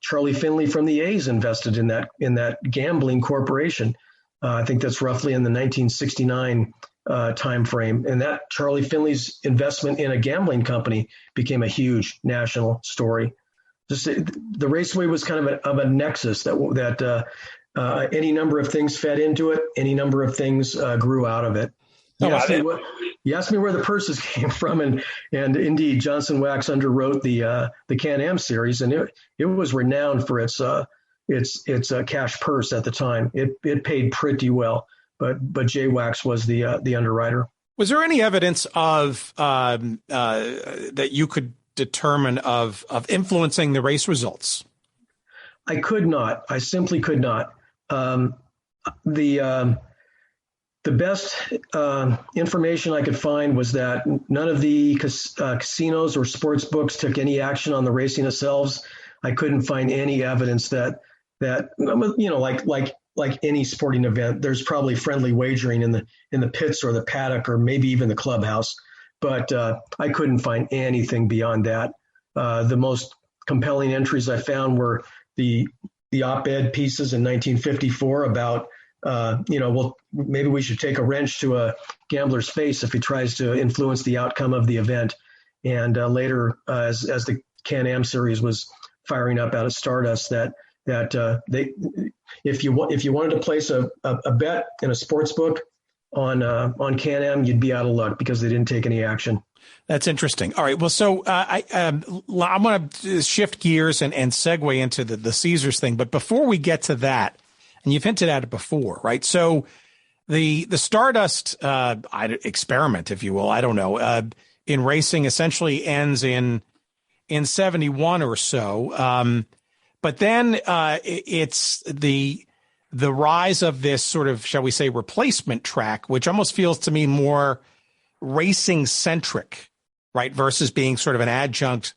Charlie Finley from the A's invested in that gambling corporation. I think that's roughly in the 1969 time frame. And that Charlie Finley's investment in a gambling company became a huge national story. The Raceway was kind of a nexus that any number of things fed into it, any number of things grew out of it. You asked me where the purses came from, and indeed, Johnson Wax underwrote the Can-Am series, and it was renowned for its cash purse at the time. It paid pretty well, but Jay Wax was the underwriter. Was there any evidence of that you could determine of influencing the race results? I could not. I simply could not. The best information I could find was that none of the casinos or sports books took any action on the racing themselves. I couldn't find any evidence that like any sporting event, there's probably friendly wagering in the pits or the paddock or maybe even the clubhouse. But I couldn't find anything beyond that. The most compelling entries I found were the op-ed pieces in 1954 about, maybe we should take a wrench to a gambler's face if he tries to influence the outcome of the event. And later, as the Can-Am series was firing up out of Stardust, that if you wanted to place a bet in a sports book on Can-Am, you'd be out of luck because they didn't take any action. That's interesting. All right. Well, so I'm going to shift gears and segue into the Caesars thing. But before we get to that, and you've hinted at it before, right? So the Stardust experiment, if you will, I don't know, in racing essentially ends in 71 or so. But then it's the rise of this sort of, shall we say, replacement track, which almost feels to me more racing centric, right? Versus being sort of an adjunct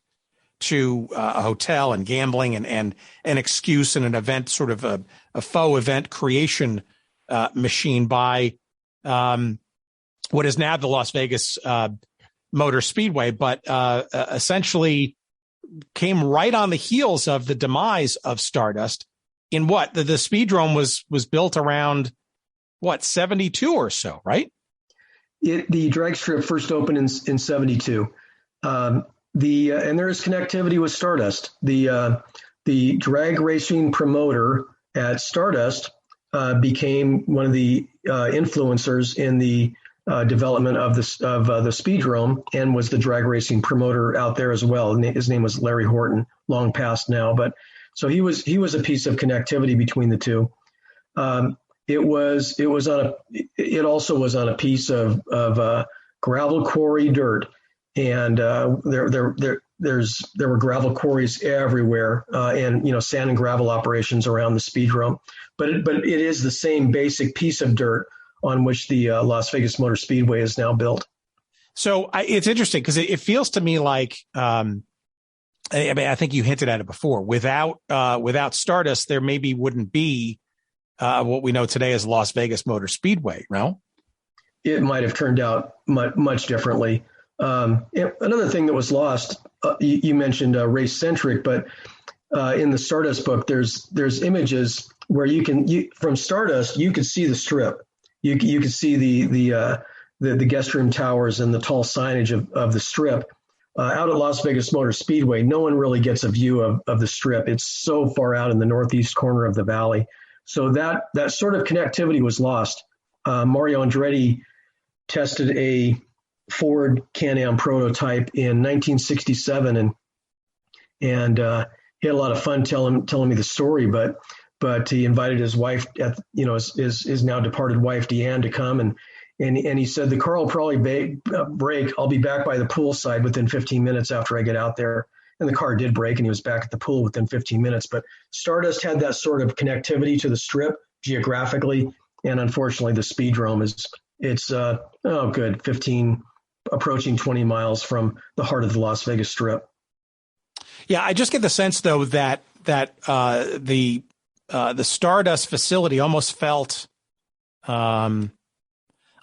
to a hotel and gambling and an excuse and an event, sort of a faux event creation machine by what is now the Las Vegas Motor Speedway, but essentially came right on the heels of the demise of Stardust. In what the Speedrome was built around, 72 or so, right? The drag strip first opened in 72. And there is connectivity with Stardust. The drag racing promoter at Stardust became one of the influencers in the development of the Speedrome, and was the drag racing promoter out there as well. And his name was Larry Horton, long past now, but so he was a piece of connectivity between the two. It also was on a piece of gravel quarry dirt, and there were gravel quarries everywhere, and sand and gravel operations around the Speedrome. But it is the same basic piece of dirt on which the Las Vegas Motor Speedway is now built. So it's interesting because it feels to me like, I think you hinted at it before. Without Stardust, there maybe wouldn't be what we know today as Las Vegas Motor Speedway, no? It might have turned out much differently. Another thing that was lost, you mentioned race-centric, but in the Stardust book, there's images where from Stardust, you could see the strip. You could see the guest room towers and the tall signage of the strip. out at Las Vegas Motor Speedway, no one really gets a view of the strip. It's so far out in the northeast corner of the valley. So that sort of connectivity was lost. Mario Andretti tested a Ford Can-Am prototype in 1967, and he had a lot of fun telling me the story. But he invited his wife, his now departed wife Deanne, to come, and he said the car will probably break. I'll be back by the poolside within 15 minutes after I get out there. And the car did break, and he was back at the pool within 15 minutes. But Stardust had that sort of connectivity to the strip geographically, and unfortunately, the speedrome it's 15, approaching 20 miles from the heart of the Las Vegas Strip. Yeah, I just get the sense though that the Stardust facility almost felt, I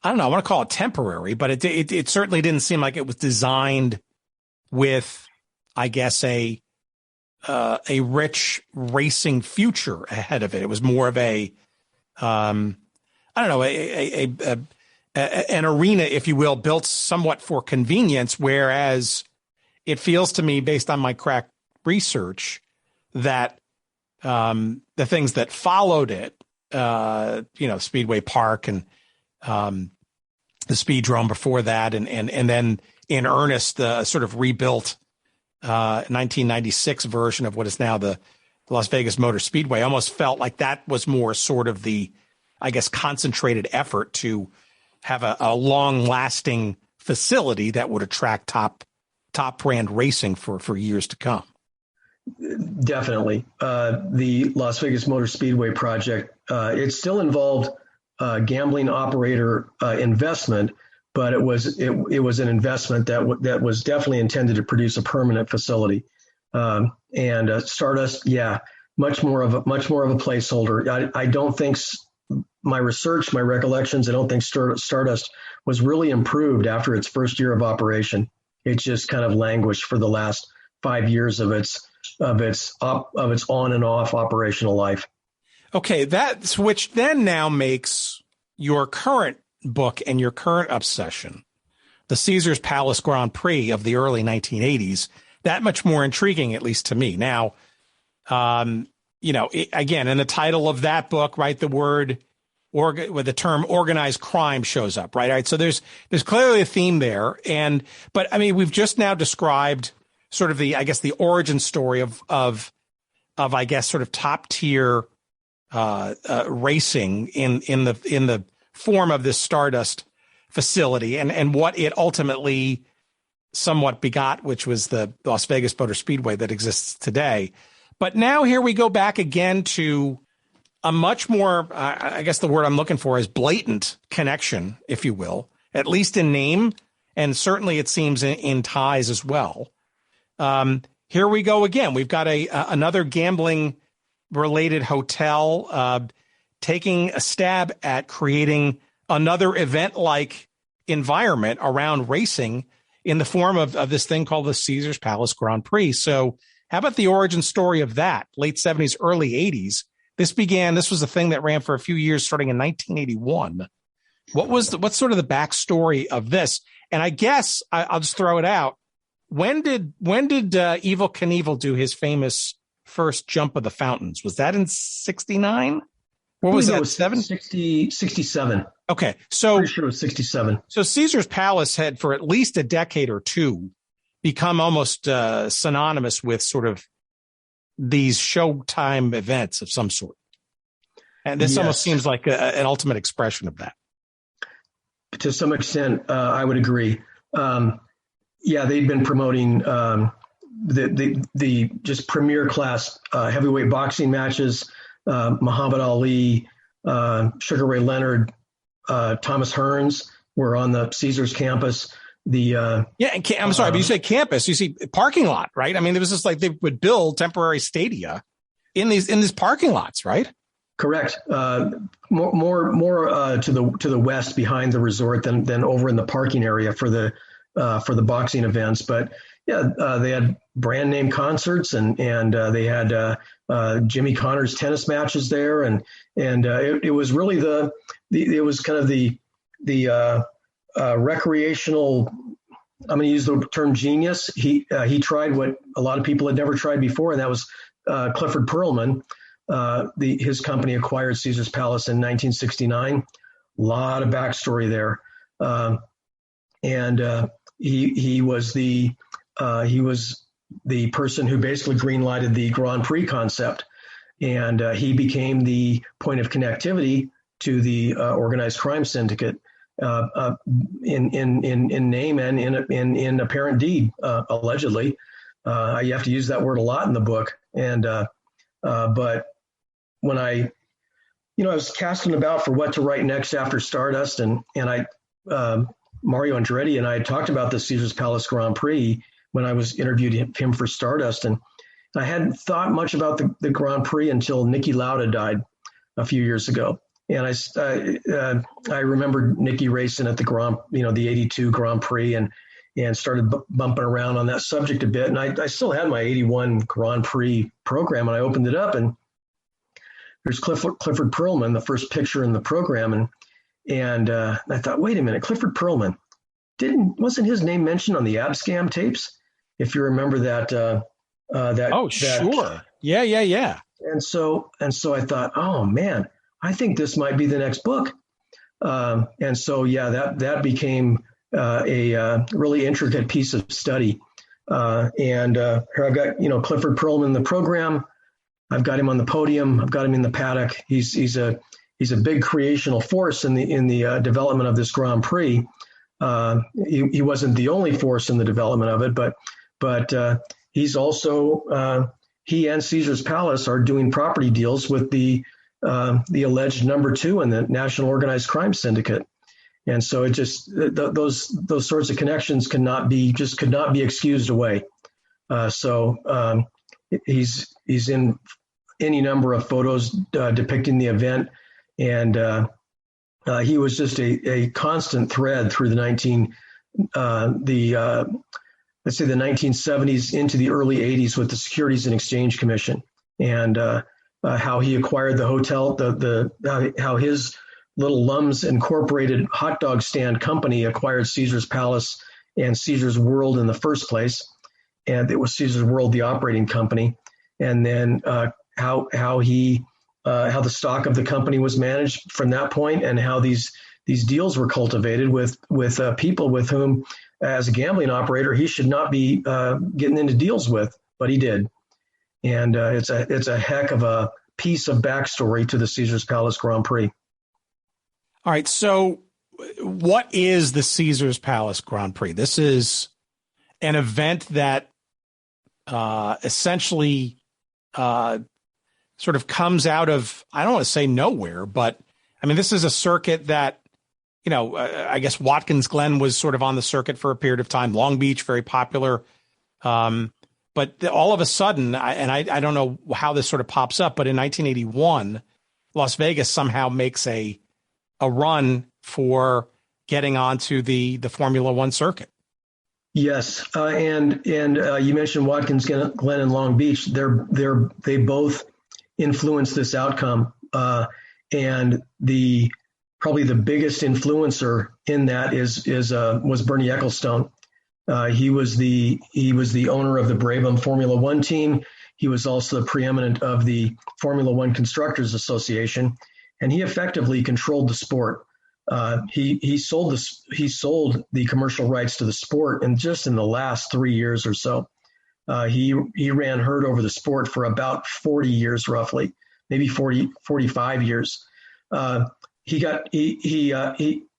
don't know, I want to call it temporary, but it certainly didn't seem like it was designed with, I guess, a rich racing future ahead of it. It was more of an arena, if you will, built somewhat for convenience, whereas it feels to me, based on my crack research, that the things that followed it, Speedway Park and the Speedrome before that, and then in earnest, the sort of rebuilt 1996 version of what is now the Las Vegas Motor Speedway, almost felt like that was more sort of the, I guess, concentrated effort to have a long-lasting facility that would attract top brand racing for years to come. Definitely. The Las Vegas Motor Speedway project, it still involved gambling operator investment, but it was an investment that was definitely intended to produce a permanent facility. And Stardust, much more of a placeholder. I don't think my recollections, I don't think Stardust was really improved after its first year of operation. It just kind of languished for the last 5 years of its on and off operational life. Okay, that's which then now makes your current book and your current obsession, the Caesars Palace Grand Prix of the early 1980s, that much more intriguing, at least to me. Now, again, in the title of that book, right, the term organized crime shows up, right? All right. So there's clearly a theme there. But I mean, we've just now described sort of the origin story of I guess, sort of top tier racing in the form of this Stardust facility and what it ultimately somewhat begot, which was the Las Vegas Motor Speedway that exists today. But now here we go back again to a much more, I guess the word I'm looking for is blatant connection, if you will, at least in name, and certainly it seems in ties as well. Here we go again. We've got another gambling-related hotel taking a stab at creating another event-like environment around racing in the form of this thing called the Caesars Palace Grand Prix. So how about the origin story of that? Late 70s, early 80s. This was a thing that ran for a few years, starting in 1981. What's sort of the backstory of this? And I guess I'll just throw it out. When did Evel Knievel do his famous first jump of the fountains? Was that in 69? What was that? 67. Okay. So pretty sure it was 67. So Caesars Palace had for at least a decade or two become almost synonymous with sort of these Showtime events of some sort. And this almost seems like an ultimate expression of that. To some extent, I would agree. They've been promoting the just premier class heavyweight boxing matches. Muhammad Ali, Sugar Ray Leonard, Thomas Hearns were on the Caesars campus. I'm sorry, but you say campus, you see parking lot, right? I mean, it was just like they would build temporary stadia in these parking lots, right? Correct. More to the west behind the resort than over in the parking area for the boxing events. But they had brand name concerts and they had Jimmy Connors tennis matches there, and it was really it was kind of the recreational I'm going to use the term genius. He tried what a lot of people had never tried before, and that was Clifford Pearlman. His company acquired Caesar's Palace in 1969. A lot of backstory there, and he was the person who basically greenlighted the Grand Prix concept, and he became the point of connectivity to the organized crime syndicate in name and in apparent deed, allegedly. You have to use that word a lot in the book, and but when I was casting about for what to write next after Stardust, and Mario Andretti and I had talked about the Caesar's Palace Grand Prix when I was interviewed him for Stardust, and I hadn't thought much about the Grand Prix until Niki Lauda died a few years ago, and I remembered Niki racing at the 82 Grand Prix, and started bumping around on that subject a bit, and I still had my 81 Grand Prix program, and I opened it up, and there's Clifford Pearlman, the first picture in the program, and I thought, wait a minute, Clifford Pearlman, wasn't his name mentioned on the Abscam tapes? If you remember that. Sure. Yeah. And so I thought, oh man, I think this might be the next book. And so that became a really intricate piece of study. And here I've got Clifford Pearlman in the program. I've got him on the podium. I've got him in the paddock. He's a big creational force in the development of this Grand Prix. He wasn't the only force in the development of it, but he's also he and Caesar's Palace are doing property deals with the alleged number 2 in the National Organized Crime Syndicate, and so it just those sorts of connections could not be excused away. So he's in any number of photos depicting the event, and he was just a constant thread through the 1970s into the early 80s with the Securities and Exchange Commission, and how he acquired the hotel, how his little Lums Incorporated hot dog stand company acquired Caesar's Palace and Caesar's World in the first place, and it was Caesar's World the operating company, and then how the stock of the company was managed from that point, and how these deals were cultivated with people with whom, as a gambling operator, he should not be getting into deals with, but he did. And it's a heck of a piece of backstory to the Caesar's Palace Grand Prix. All right, so what is the Caesar's Palace Grand Prix? This is an event that essentially sort of comes out of, I don't want to say nowhere, but I mean, this is a circuit that, I guess Watkins Glen was sort of on the circuit for a period of time. Long Beach, very popular. But all of a sudden, I don't know how this sort of pops up, but in 1981, Las Vegas somehow makes a run for getting onto the Formula One circuit. Yes, and you mentioned Watkins Glen and Long Beach. They both influenced this outcome, and probably the biggest influencer in that was Bernie Ecclestone. He was the owner of the Brabham Formula One team. He was also the preeminent of the Formula One Constructors Association, and he effectively controlled the sport. He sold the commercial rights to the sport, and just in the last 3 years or so, he ran herd over the sport for about 40 years, roughly, maybe 45 years.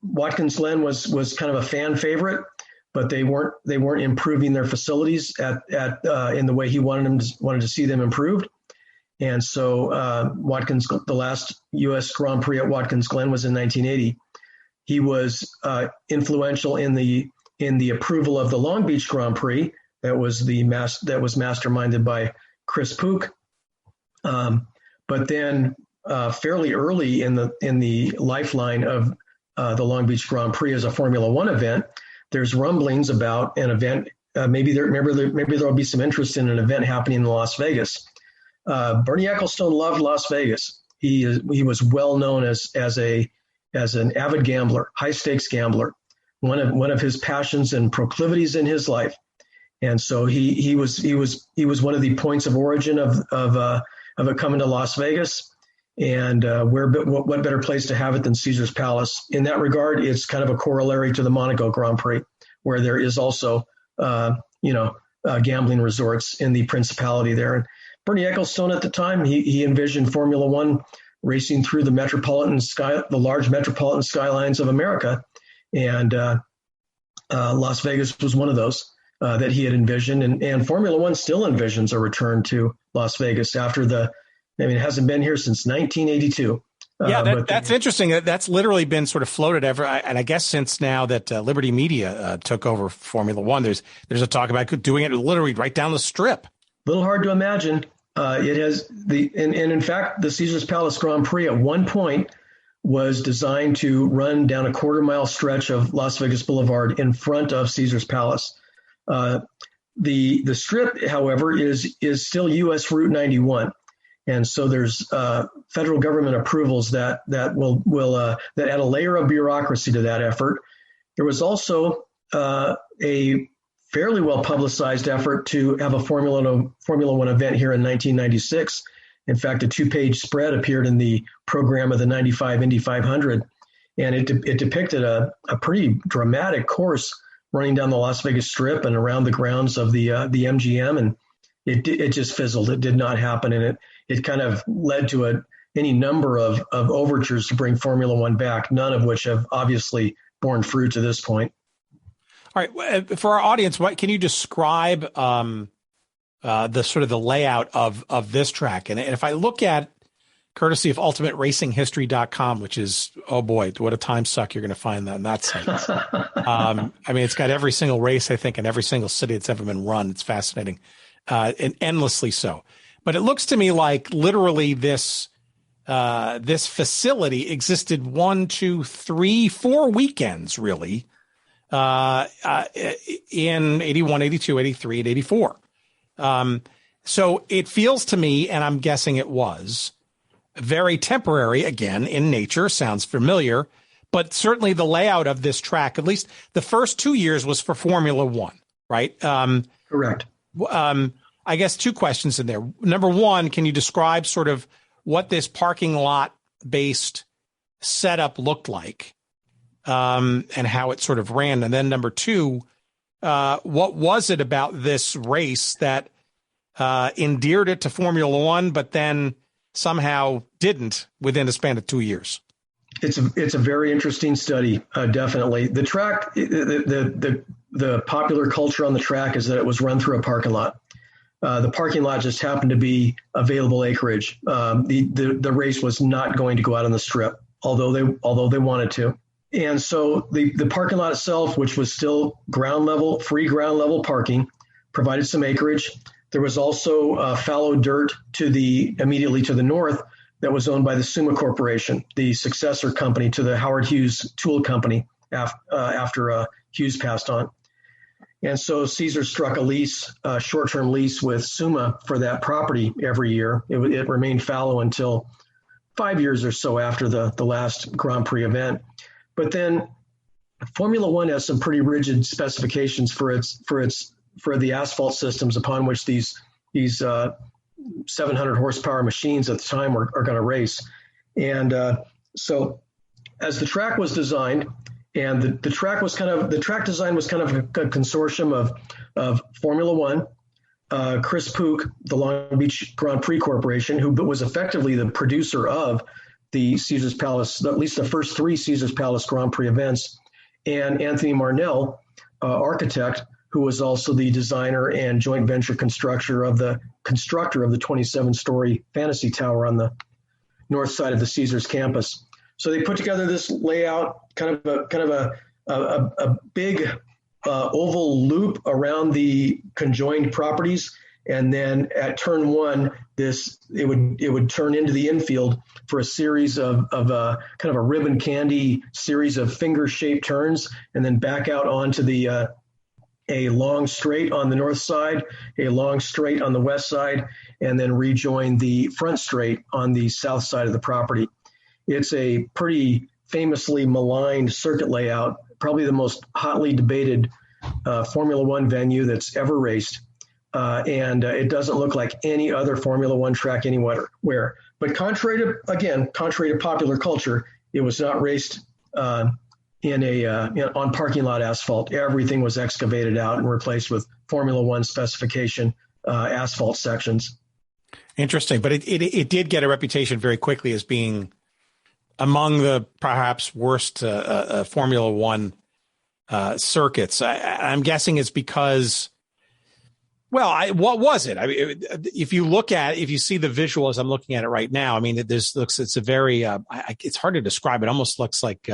Watkins Glen was kind of a fan favorite, but they weren't improving their facilities in the way he wanted to see them improved. And so the last U.S. Grand Prix at Watkins Glen was in 1980. He was influential in the approval of the Long Beach Grand Prix that was masterminded by Chris Pook. But then fairly early in the lifeline of the Long Beach Grand Prix as a Formula One event, there's rumblings about an event. Maybe there'll be some interest in an event happening in Las Vegas. Bernie Ecclestone loved Las Vegas. He was well known as an avid gambler, high stakes gambler. one of his passions and proclivities in his life. And so he was one of the points of origin of it coming to Las Vegas. And what better place to have it than Caesar's Palace? In that regard, it's kind of a corollary to the Monaco Grand Prix, where there is also gambling resorts in the Principality there. And Bernie Ecclestone at the time, he envisioned Formula One racing through the large metropolitan skylines of America, and Las Vegas was one of those that he had envisioned. And Formula One still envisions a return to Las Vegas it hasn't been here since 1982. Yeah, that's interesting. That's literally been sort of floated ever, and I guess since now that Liberty Media took over Formula One, there's a talk about doing it literally right down the strip. A little hard to imagine. It has and in fact, the Caesar's Palace Grand Prix at one point was designed to run down a quarter-mile stretch of Las Vegas Boulevard in front of Caesar's Palace. The strip, however, is still U.S. Route 91. And so there's federal government approvals that will add a layer of bureaucracy to that effort. There was also a fairly well publicized effort to have a Formula One event here in 1996. In fact, a 2-page spread appeared in the program of the 95 Indy 500, and it depicted a pretty dramatic course running down the Las Vegas Strip and around the grounds of the MGM, and it just fizzled. It did not happen, and it kind of led to any number of overtures to bring Formula One back, none of which have obviously borne fruit to this point. All right, for our audience, what can you describe the sort of the layout of this track? And if I look at, courtesy of ultimateracinghhistory.com, which is, oh boy, what a time suck you're going to find on that site. It's got every single race, I think, in every single city that's ever been run. It's fascinating, and endlessly so. But it looks to me like literally this facility existed 1, 2, 3, 4 weekends, really, in 81, 82, 83, and 84. So it feels to me, and I'm guessing it was, very temporary, again, in nature, sounds familiar, but certainly the layout of this track, at least the first 2 years, was for Formula One, right? Correct. I guess 2 questions in there. Number one, can you describe sort of what this parking lot based setup looked like, and how it sort of ran? And then number 2, what was it about this race that endeared it to Formula One, but then somehow didn't within a span of 2 years? It's a very interesting study, definitely. The track, the popular culture on the track is that it was run through a parking lot. The parking lot just happened to be available acreage. The race was not going to go out on the strip, although they wanted to. And so the parking lot itself, which was still free ground level parking, provided some acreage. There was also fallow dirt immediately to the north that was owned by the Summa Corporation, the successor company to the Howard Hughes Tool Company after Hughes passed on. And so Caesar struck a short-term lease with Summa for that property every year. It remained fallow until 5 years or so after the last Grand Prix event. But then Formula One has some pretty rigid specifications for the asphalt systems upon which these 700 horsepower machines at the time are going to race. And so as the track was designed, and the track design was kind of a consortium of Formula One, Chris Pook, the Long Beach Grand Prix Corporation, who was effectively the producer of the Caesar's Palace, at least the first 3 Caesar's Palace Grand Prix events, and Anthony Marnell, architect, who was also the designer and joint venture constructor of the 27-story Fantasy Tower on the north side of the Caesars campus. So they put together this layout, kind of a big oval loop around the conjoined properties, and then at turn 1, it would turn into the infield for a series of kind of a ribbon candy series of finger-shaped turns, and then back out onto a long straight on the north side, a long straight on the west side, and then rejoin the front straight on the south side of the property. It's a pretty famously maligned circuit layout, probably the most hotly debated Formula One venue that's ever raced. And it doesn't look like any other Formula One track anywhere. But contrary to popular culture, it was not raced on parking lot asphalt. Everything was excavated out and replaced with Formula One specification asphalt sections. Interesting, but it did get a reputation very quickly as being among the perhaps worst Formula One circuits. I'm guessing it's because, well, what was it? I mean, if you see the visual as I'm looking at it right now, I mean, it's a very, it's hard to describe. It almost looks like,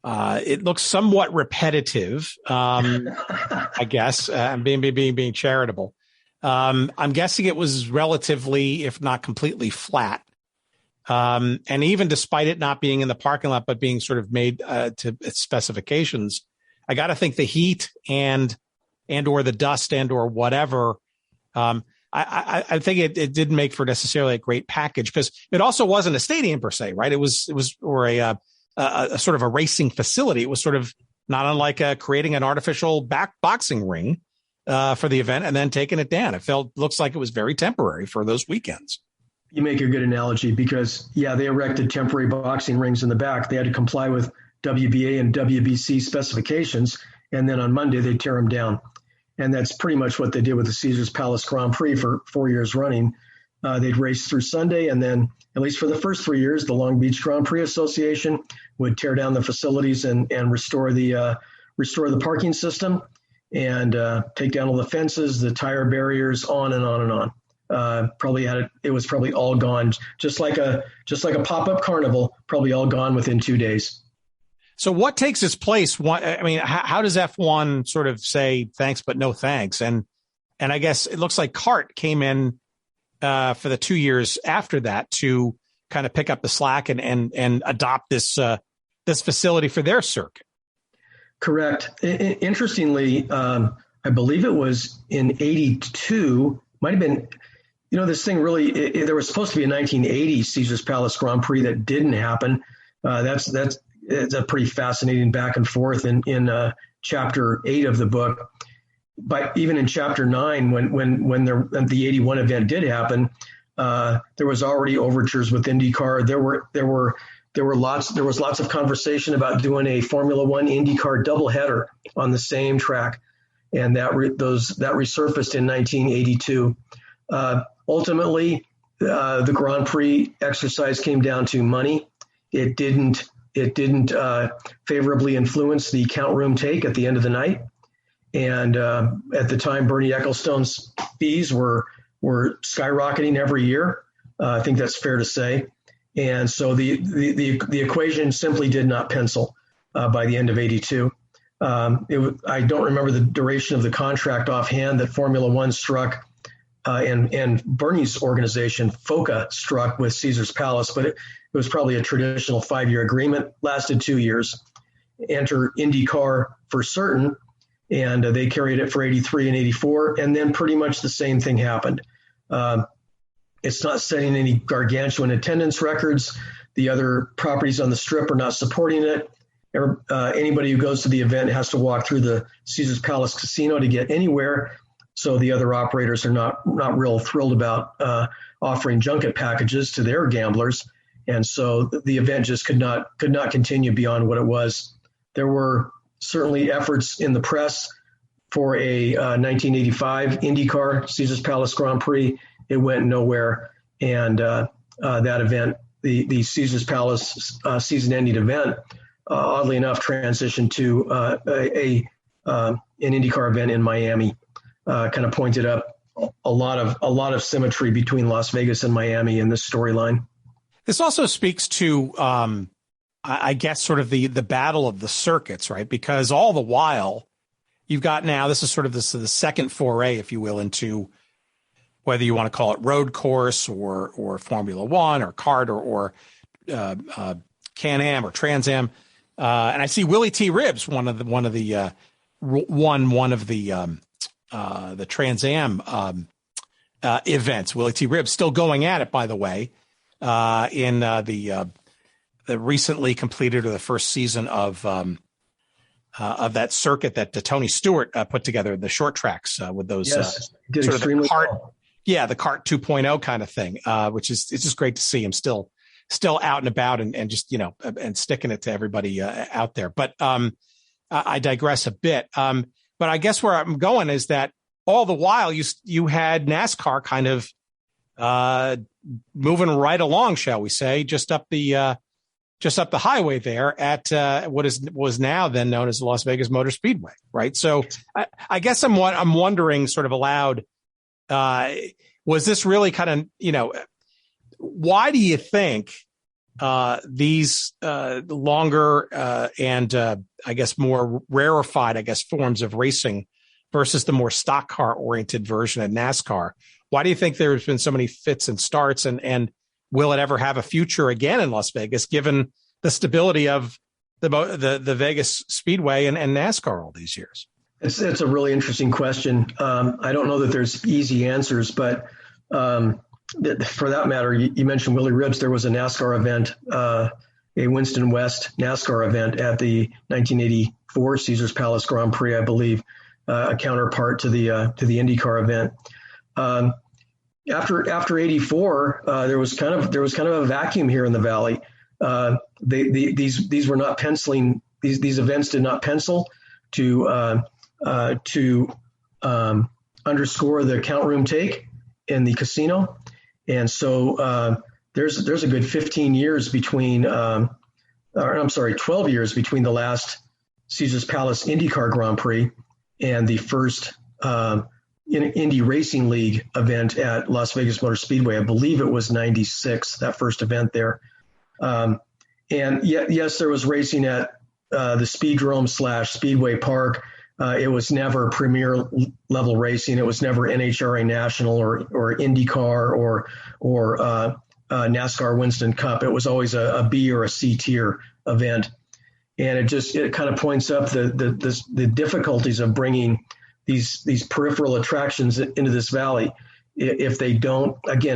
it looks somewhat repetitive. I guess, being charitable. I'm guessing it was relatively, if not completely flat. And even despite it not being in the parking lot, but being sort of made to its specifications, I got to think the heat and or the dust and or whatever, I think it didn't make for necessarily a great package, because it also wasn't a stadium per se, right? It was or a sort of a racing facility. It was sort of not unlike creating an artificial boxing ring for the event and then taking it down. Looks like it was very temporary for those weekends. You make a good analogy, because, they erected temporary boxing rings in the back. They had to comply with WBA and WBC specifications, and then on Monday they tear them down. And that's pretty much what they did with the Caesars Palace Grand Prix for 4 years running. They'd race through Sunday, and then, at least for the first 3 years, the Long Beach Grand Prix Association would tear down the facilities and restore the parking system and take down all the fences, the tire barriers, on and on and on. It was probably all gone, just like a pop-up carnival, probably all gone within 2 days. So what takes its place? I mean, how does F1 sort of say thanks but no thanks? And I guess it looks like CART came in for the 2 years after that to kind of pick up the slack and adopt this facility for their circuit. Correct. Interestingly, I believe it was in '82. Might have been. This thing really, there was supposed to be a 1980 Caesars Palace Grand Prix that didn't happen. It's a pretty fascinating back and forth in chapter 8 of the book. But even in chapter 9, when the 81 event did happen, there was already overtures with IndyCar. There was lots of conversation about doing a Formula One IndyCar doubleheader on the same track, and that resurfaced in 1982. Ultimately, the Grand Prix exercise came down to money. It didn't favorably influence the count room take at the end of the night. And at the time, Bernie Ecclestone's fees were skyrocketing every year. I think that's fair to say. And so the equation simply did not pencil by the end of '82. I don't remember the duration of the contract offhand that Formula One struck. And Bernie's organization, FOCA, struck with Caesars Palace, but it was probably a traditional 5-year agreement, lasted 2 years. Enter IndyCar for certain, and they carried it for '83 and '84, and then pretty much the same thing happened. It's not setting any gargantuan attendance records. The other properties on the Strip are not supporting it. Anybody who goes to the event has to walk through the Caesars Palace Casino to get anywhere. So the other operators are not real thrilled about offering junket packages to their gamblers, and so the event just could not continue beyond what it was. There were certainly efforts in the press for a 1985 IndyCar Caesars Palace Grand Prix. It went nowhere, and that event, the Caesars Palace season-ending event, oddly enough, transitioned to an IndyCar event in Miami. Kind of pointed up a lot of symmetry between Las Vegas and Miami in this storyline. This also speaks to, I guess, sort of the battle of the circuits, right? Because all the while, you've got now, this is sort of the second foray, if you will, into whether you want to call it road course or Formula One or kart or Can-Am or Trans Am. And I see Willie T. Ribbs, one of the Trans Am events. Willie T. Ribbs still going at it, by the way, in the recently completed or the first season of that circuit that Tony Stewart put together, the short tracks with those did sort extremely of cart, well. Yeah, the CART 2.0 kind of thing, which is, it's just great to see him still out and about and just, and sticking it to everybody out there. But I digress a bit. But I guess where I'm going is that all the while you had NASCAR kind of moving right along, shall we say, just up the highway there at was now then known as the Las Vegas Motor Speedway, right? So I guess I'm wondering sort of aloud, was this really kind of, why do you think these longer and I guess more rarefied, forms of racing versus the more stock car oriented version of NASCAR? Why do you think there's been so many fits and starts, and will it ever have a future again in Las Vegas, given the stability of the Vegas Speedway and NASCAR all these years? It's a really interesting question. I don't know that there's easy answers, but for that matter, you mentioned Willie Ribbs. There was a NASCAR event, a Winston West NASCAR event at the 1984 Caesars Palace Grand Prix, I believe, a counterpart to the IndyCar event. After 84, there was kind of a vacuum here in the Valley. These were not penciling. These events did not pencil to underscore the count room take in the casino, and so there's a good 15 years between, 12 years between the last Caesars Palace IndyCar Grand Prix and the first Indy Racing League event at Las Vegas Motor Speedway. I believe it was 96, that first event there. And yes, there was racing at the Speedrome / Speedway Park. It was never premier level racing. It was never NHRA National or IndyCar or NASCAR Winston Cup. It was always a B or a C tier event. And it kind of points up the difficulties of bringing these peripheral attractions into this valley. If they don't fatten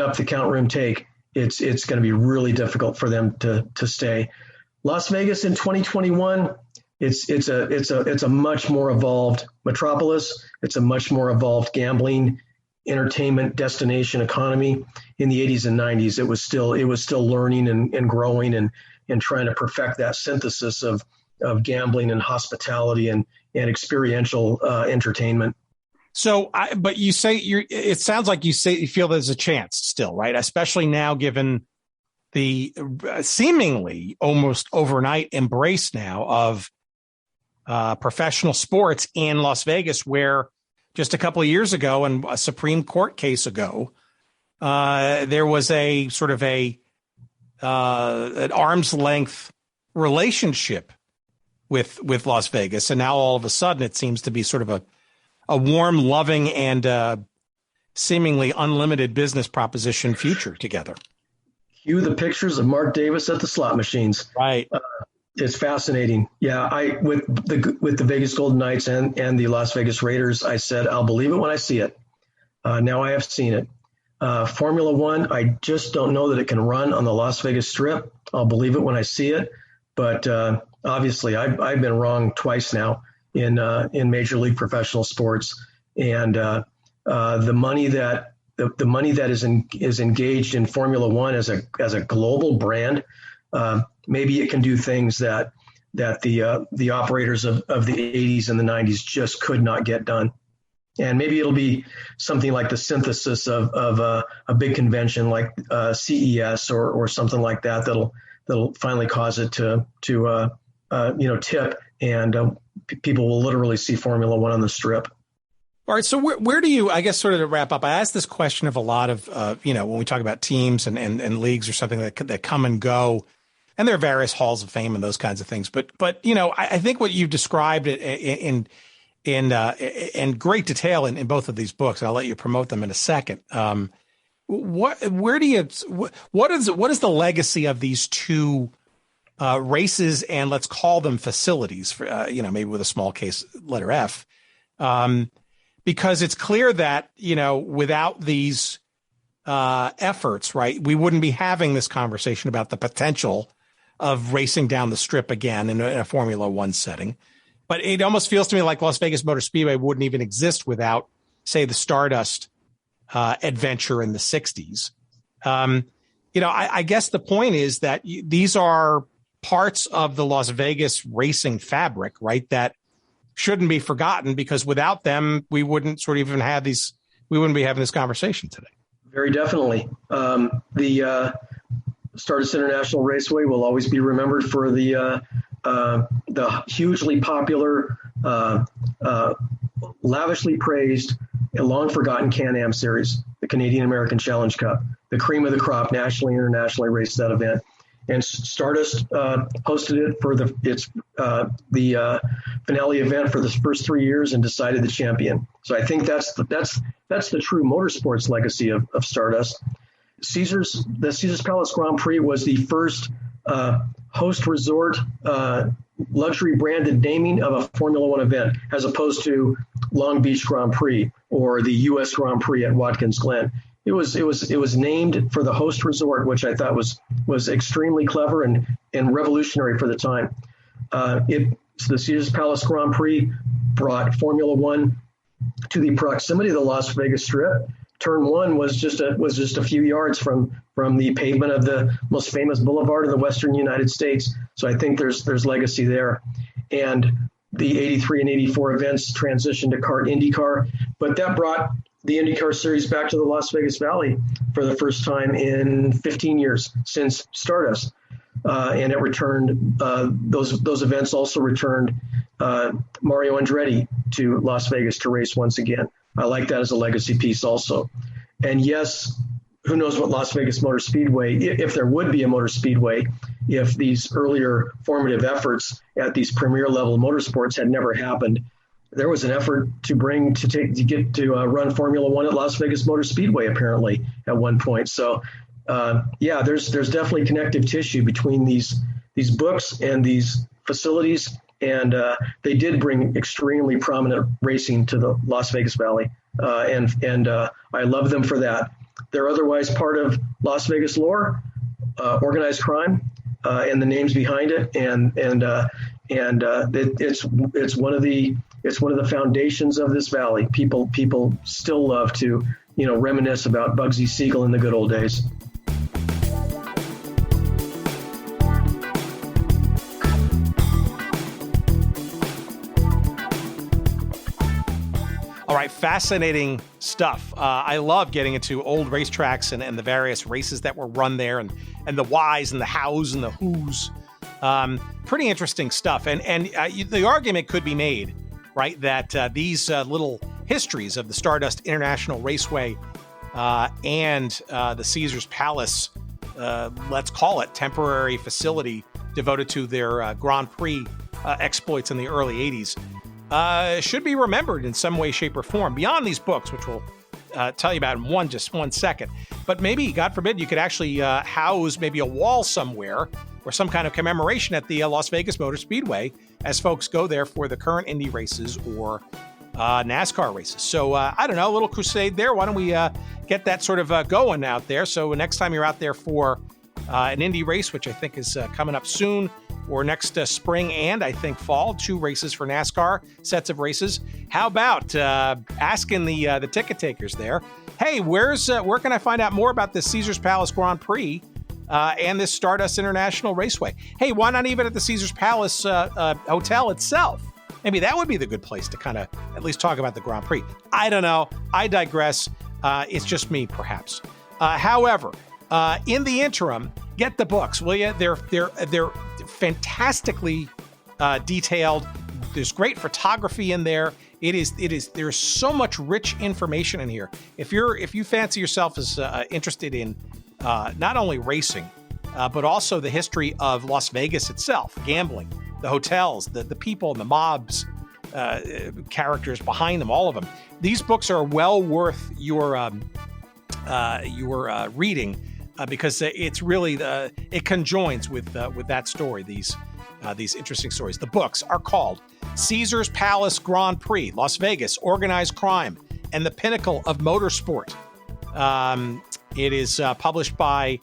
up the count room take, it's going to be really difficult for them to stay. Las Vegas in 2021, it's a much more evolved metropolis. It's a much more evolved gambling, entertainment destination economy. In the 80s and 90s, it was still learning and growing and trying to perfect that synthesis of gambling and hospitality and experiential entertainment. So, but you say it sounds like you feel there's a chance still, right? Especially now, given the seemingly almost overnight embrace now of professional sports in Las Vegas, where just a couple of years ago and a Supreme Court case ago, there was a sort of an arm's length relationship with Las Vegas. And now all of a sudden it seems to be sort of a warm, loving, and seemingly unlimited business proposition future together. Cue the pictures of Mark Davis at the slot machines. Right. It's fascinating. Yeah, with the Vegas Golden Knights and the Las Vegas Raiders, I said, I'll believe it when I see it. Now I have seen it. Formula One, I just don't know that it can run on the Las Vegas Strip. I'll believe it when I see it. But obviously, I've been wrong twice now in Major League Professional Sports, and the money that is engaged in Formula One as a global brand. Maybe it can do things that the operators of the 80s and the 90s just could not get done. And maybe it'll be something like the synthesis of a big convention like CES or something like that that'll finally cause it to tip, and people will literally see Formula One on the Strip. All right. So where do you, I guess, sort of to wrap up, I asked this question of a lot of, when we talk about teams and leagues or something that come and go, and there are various halls of fame and those kinds of things. But I think what you've described in great detail in both of these books, and I'll let you promote them in a second. What is the legacy of these two races, and let's call them facilities for, maybe with a small case letter F, because it's clear that, without these efforts, right, we wouldn't be having this conversation about the potential of racing down the strip again in a Formula One setting. But it almost feels to me like Las Vegas Motor Speedway wouldn't even exist without, say, the Stardust adventure in the 60s. I guess the point is that these are parts of the Las Vegas racing fabric, right, that shouldn't be forgotten, because without them, we wouldn't sort of even have these, we wouldn't be having this conversation today. Very definitely. The Stardust International Raceway will always be remembered for the hugely popular, lavishly praised, and long-forgotten Can-Am Series, the Canadian American Challenge Cup, the cream of the crop, nationally, internationally raced that event. And Stardust hosted it for the finale event for the first 3 years and decided the champion. So I think that's the true motorsports legacy of Stardust. The Caesars Palace Grand Prix was the first host resort luxury branded naming of a Formula One event, as opposed to Long Beach Grand Prix or the U.S. Grand Prix at Watkins Glen. It was named for the host resort, which I thought was extremely clever and revolutionary for the time. The Caesars Palace Grand Prix brought Formula One to the proximity of the Las Vegas Strip. Turn one was just a few yards from the pavement of the most famous boulevard in the Western United States. So I think there's legacy there. And the 83 and 84 events transitioned to kart IndyCar, but that brought the IndyCar series back to the Las Vegas Valley for the first time in 15 years since Stardust. And it returned, those events also returned Mario Andretti to Las Vegas to race once again. I like that as a legacy piece also. And yes, who knows what Las Vegas Motor Speedway, if there would be a motor speedway, if these earlier formative efforts at these premier level motorsports had never happened. There was an effort to get to run Formula One at Las Vegas Motor Speedway, apparently, at one point. So, there's definitely connective tissue between these books and these facilities, and they did bring extremely prominent racing to the Las Vegas Valley, and I love them for that. They're otherwise part of Las Vegas lore, organized crime, and the names behind it, and it's one of the foundations of this valley. People still love to, reminisce about Bugsy Siegel in the good old days. All right, fascinating stuff. I love getting into old racetracks and the various races that were run there, and the whys and the hows and the whos. Pretty interesting stuff. And the argument could be made, right, that these little histories of the Stardust International Raceway and the Caesars Palace, let's call it temporary facility devoted to their Grand Prix exploits in the early 80s, should be remembered in some way, shape, or form beyond these books, which we'll tell you about in just one second. But maybe, God forbid, you could actually house maybe a wall somewhere or some kind of commemoration at the Las Vegas Motor Speedway as folks go there for the current Indy races or NASCAR races. So I don't know, a little crusade there. Why don't we get that sort of going out there? So next time you're out there for an Indy race, which I think is coming up soon, or next spring and I think fall, 2 races for NASCAR, sets of races. How about asking the ticket takers there, hey, where can I find out more about the Caesars Palace Grand Prix and this Stardust International Raceway? Hey, why not even at the Caesars Palace Hotel itself? Maybe that would be the good place to kind of at least talk about the Grand Prix. I don't know. I digress. It's just me, perhaps. However, in the interim, get the books, will you? They're fantastically detailed. There's great photography in there. There's so much rich information in here. If you fancy yourself as interested in not only racing, but also the history of Las Vegas itself, gambling, the hotels, the people and the mobs, characters behind them, all of them. These books are well worth your reading because it's really it conjoins with that story. These interesting stories. The books are called Caesars Palace Grand Prix, Las Vegas, Organized Crime, and the Pinnacle of Motorsport. It is published by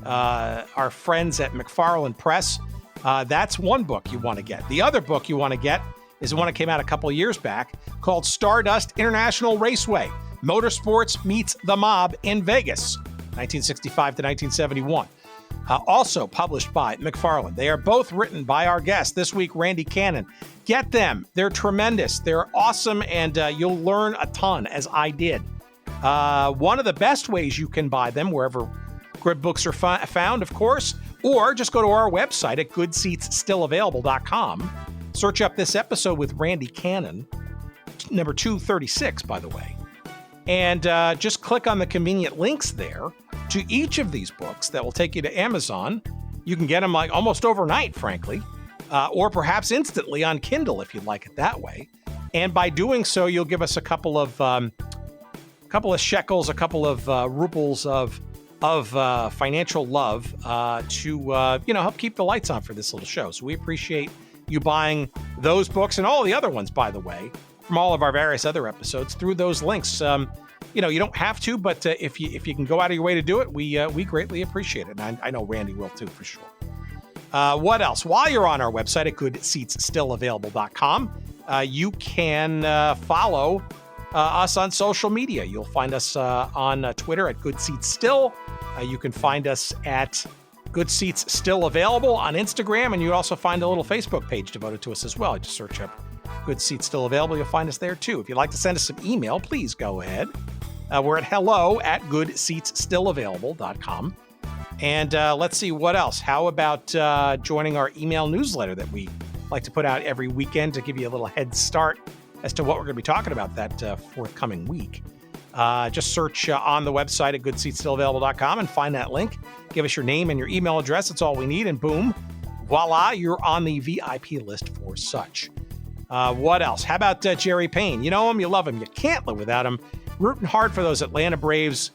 our friends at McFarland Press. That's one book you want to get. The other book you want to get is the one that came out a couple of years back called Stardust International Raceway, Motorsports Meets the Mob in Vegas, 1965 to 1971. Also published by McFarland. They are both written by our guest this week, Randy Cannon. Get them. They're tremendous. They're awesome, and you'll learn a ton, as I did. One of the best ways you can buy them, wherever good books are found, of course, or just go to our website at goodseatsstillavailable.com. Search up this episode with Randy Cannon, number 236, by the way, and just click on the convenient links there to each of these books that will take you to Amazon. You can get them like almost overnight, frankly, or perhaps instantly on Kindle if you'd like it that way. And by doing so, you'll give us a couple of shekels, a couple of rubles of financial love to help keep the lights on for this little show. So we appreciate you buying those books and all the other ones, by the way, from all of our various other episodes through those links. You don't have to, but if you can go out of your way to do it, we greatly appreciate it. And I know Randy will too, for sure. What else? While you're on our website at goodseatsstillavailable.com, you can follow us on social media. You'll find us on Twitter at goodseatsstill. You can find us at Good Seats Still Available on Instagram, and you also find a little Facebook page devoted to us as well. Just search up Good Seats Still Available. You'll find us there too. If you'd like to send us some email, please go ahead. We're at hello@goodseatsstillavailable.com. And let's see what else. How about joining our email newsletter that we like to put out every weekend to give you a little head start as to what we're going to be talking about that forthcoming week. Just search on the website at goodseatsstillavailable.com and find that link. Give us your name and your email address. That's all we need. And boom, voila, you're on the VIP list for such. What else? How about Jerry Payne? You know him, you love him, you can't live without him. Rooting hard for those Atlanta Braves.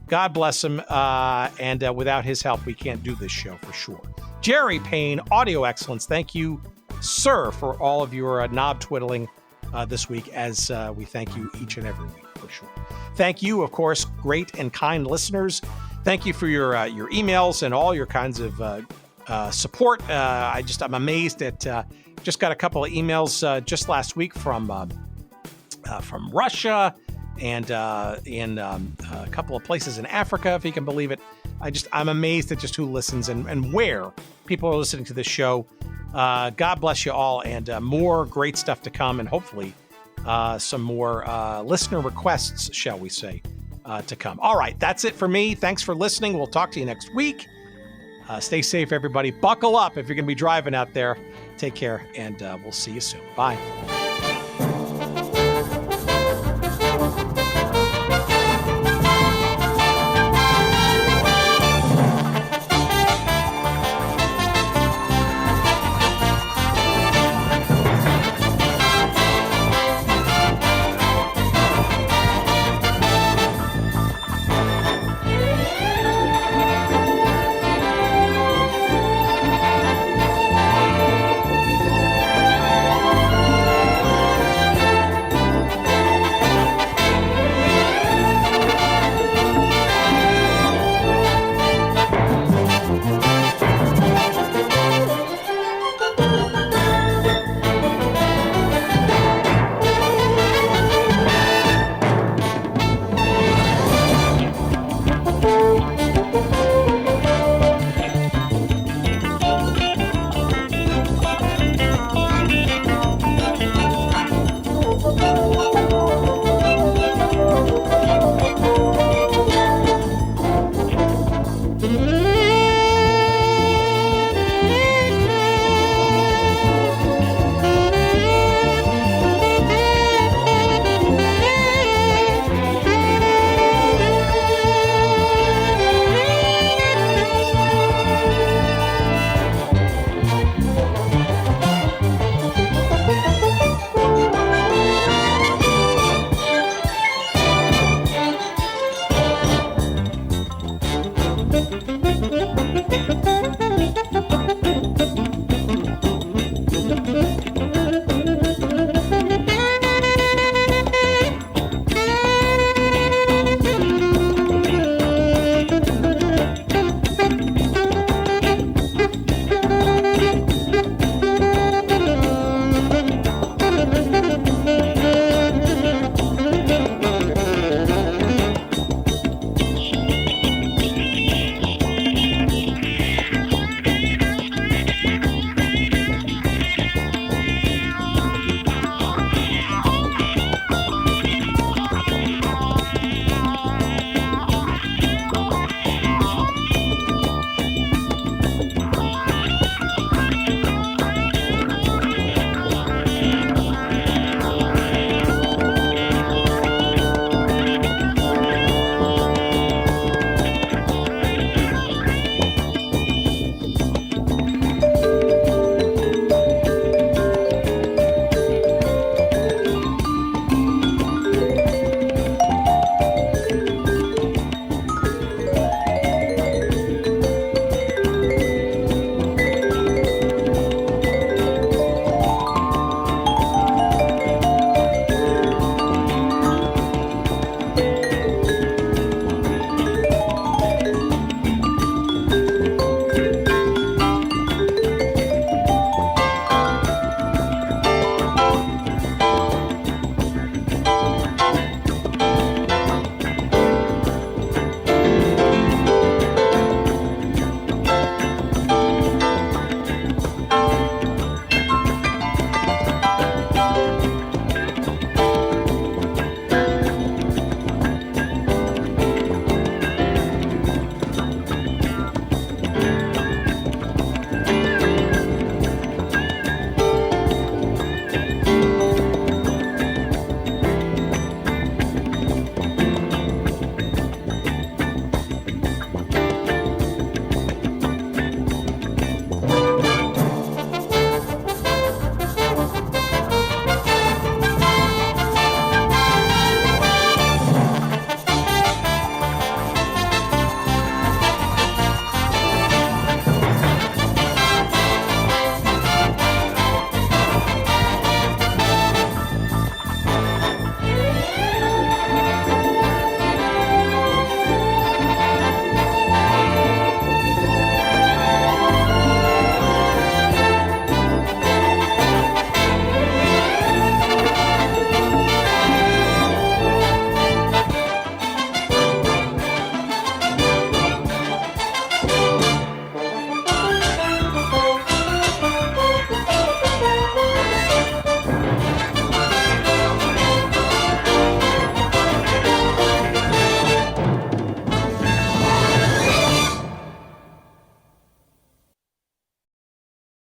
God bless him. And without his help, we can't do this show for sure. Jerry Payne, Audio Excellence. Thank you, sir, for all of your knob twiddling this week, as we thank you each and every week for sure. Thank you, of course, great and kind listeners. Thank you for your emails and all your kinds of support. I'm amazed at just got a couple of emails just last week from Russia and in a couple of places in Africa, if you can believe it. I'm amazed at just who listens and where people are listening to this show. God bless you all, and more great stuff to come, and hopefully some more listener requests, shall we say, to come. All right, that's it for me. Thanks for listening. We'll talk to you next week. Stay safe, everybody. Buckle up if you're going to be driving out there. Take care, and we'll see you soon. Bye.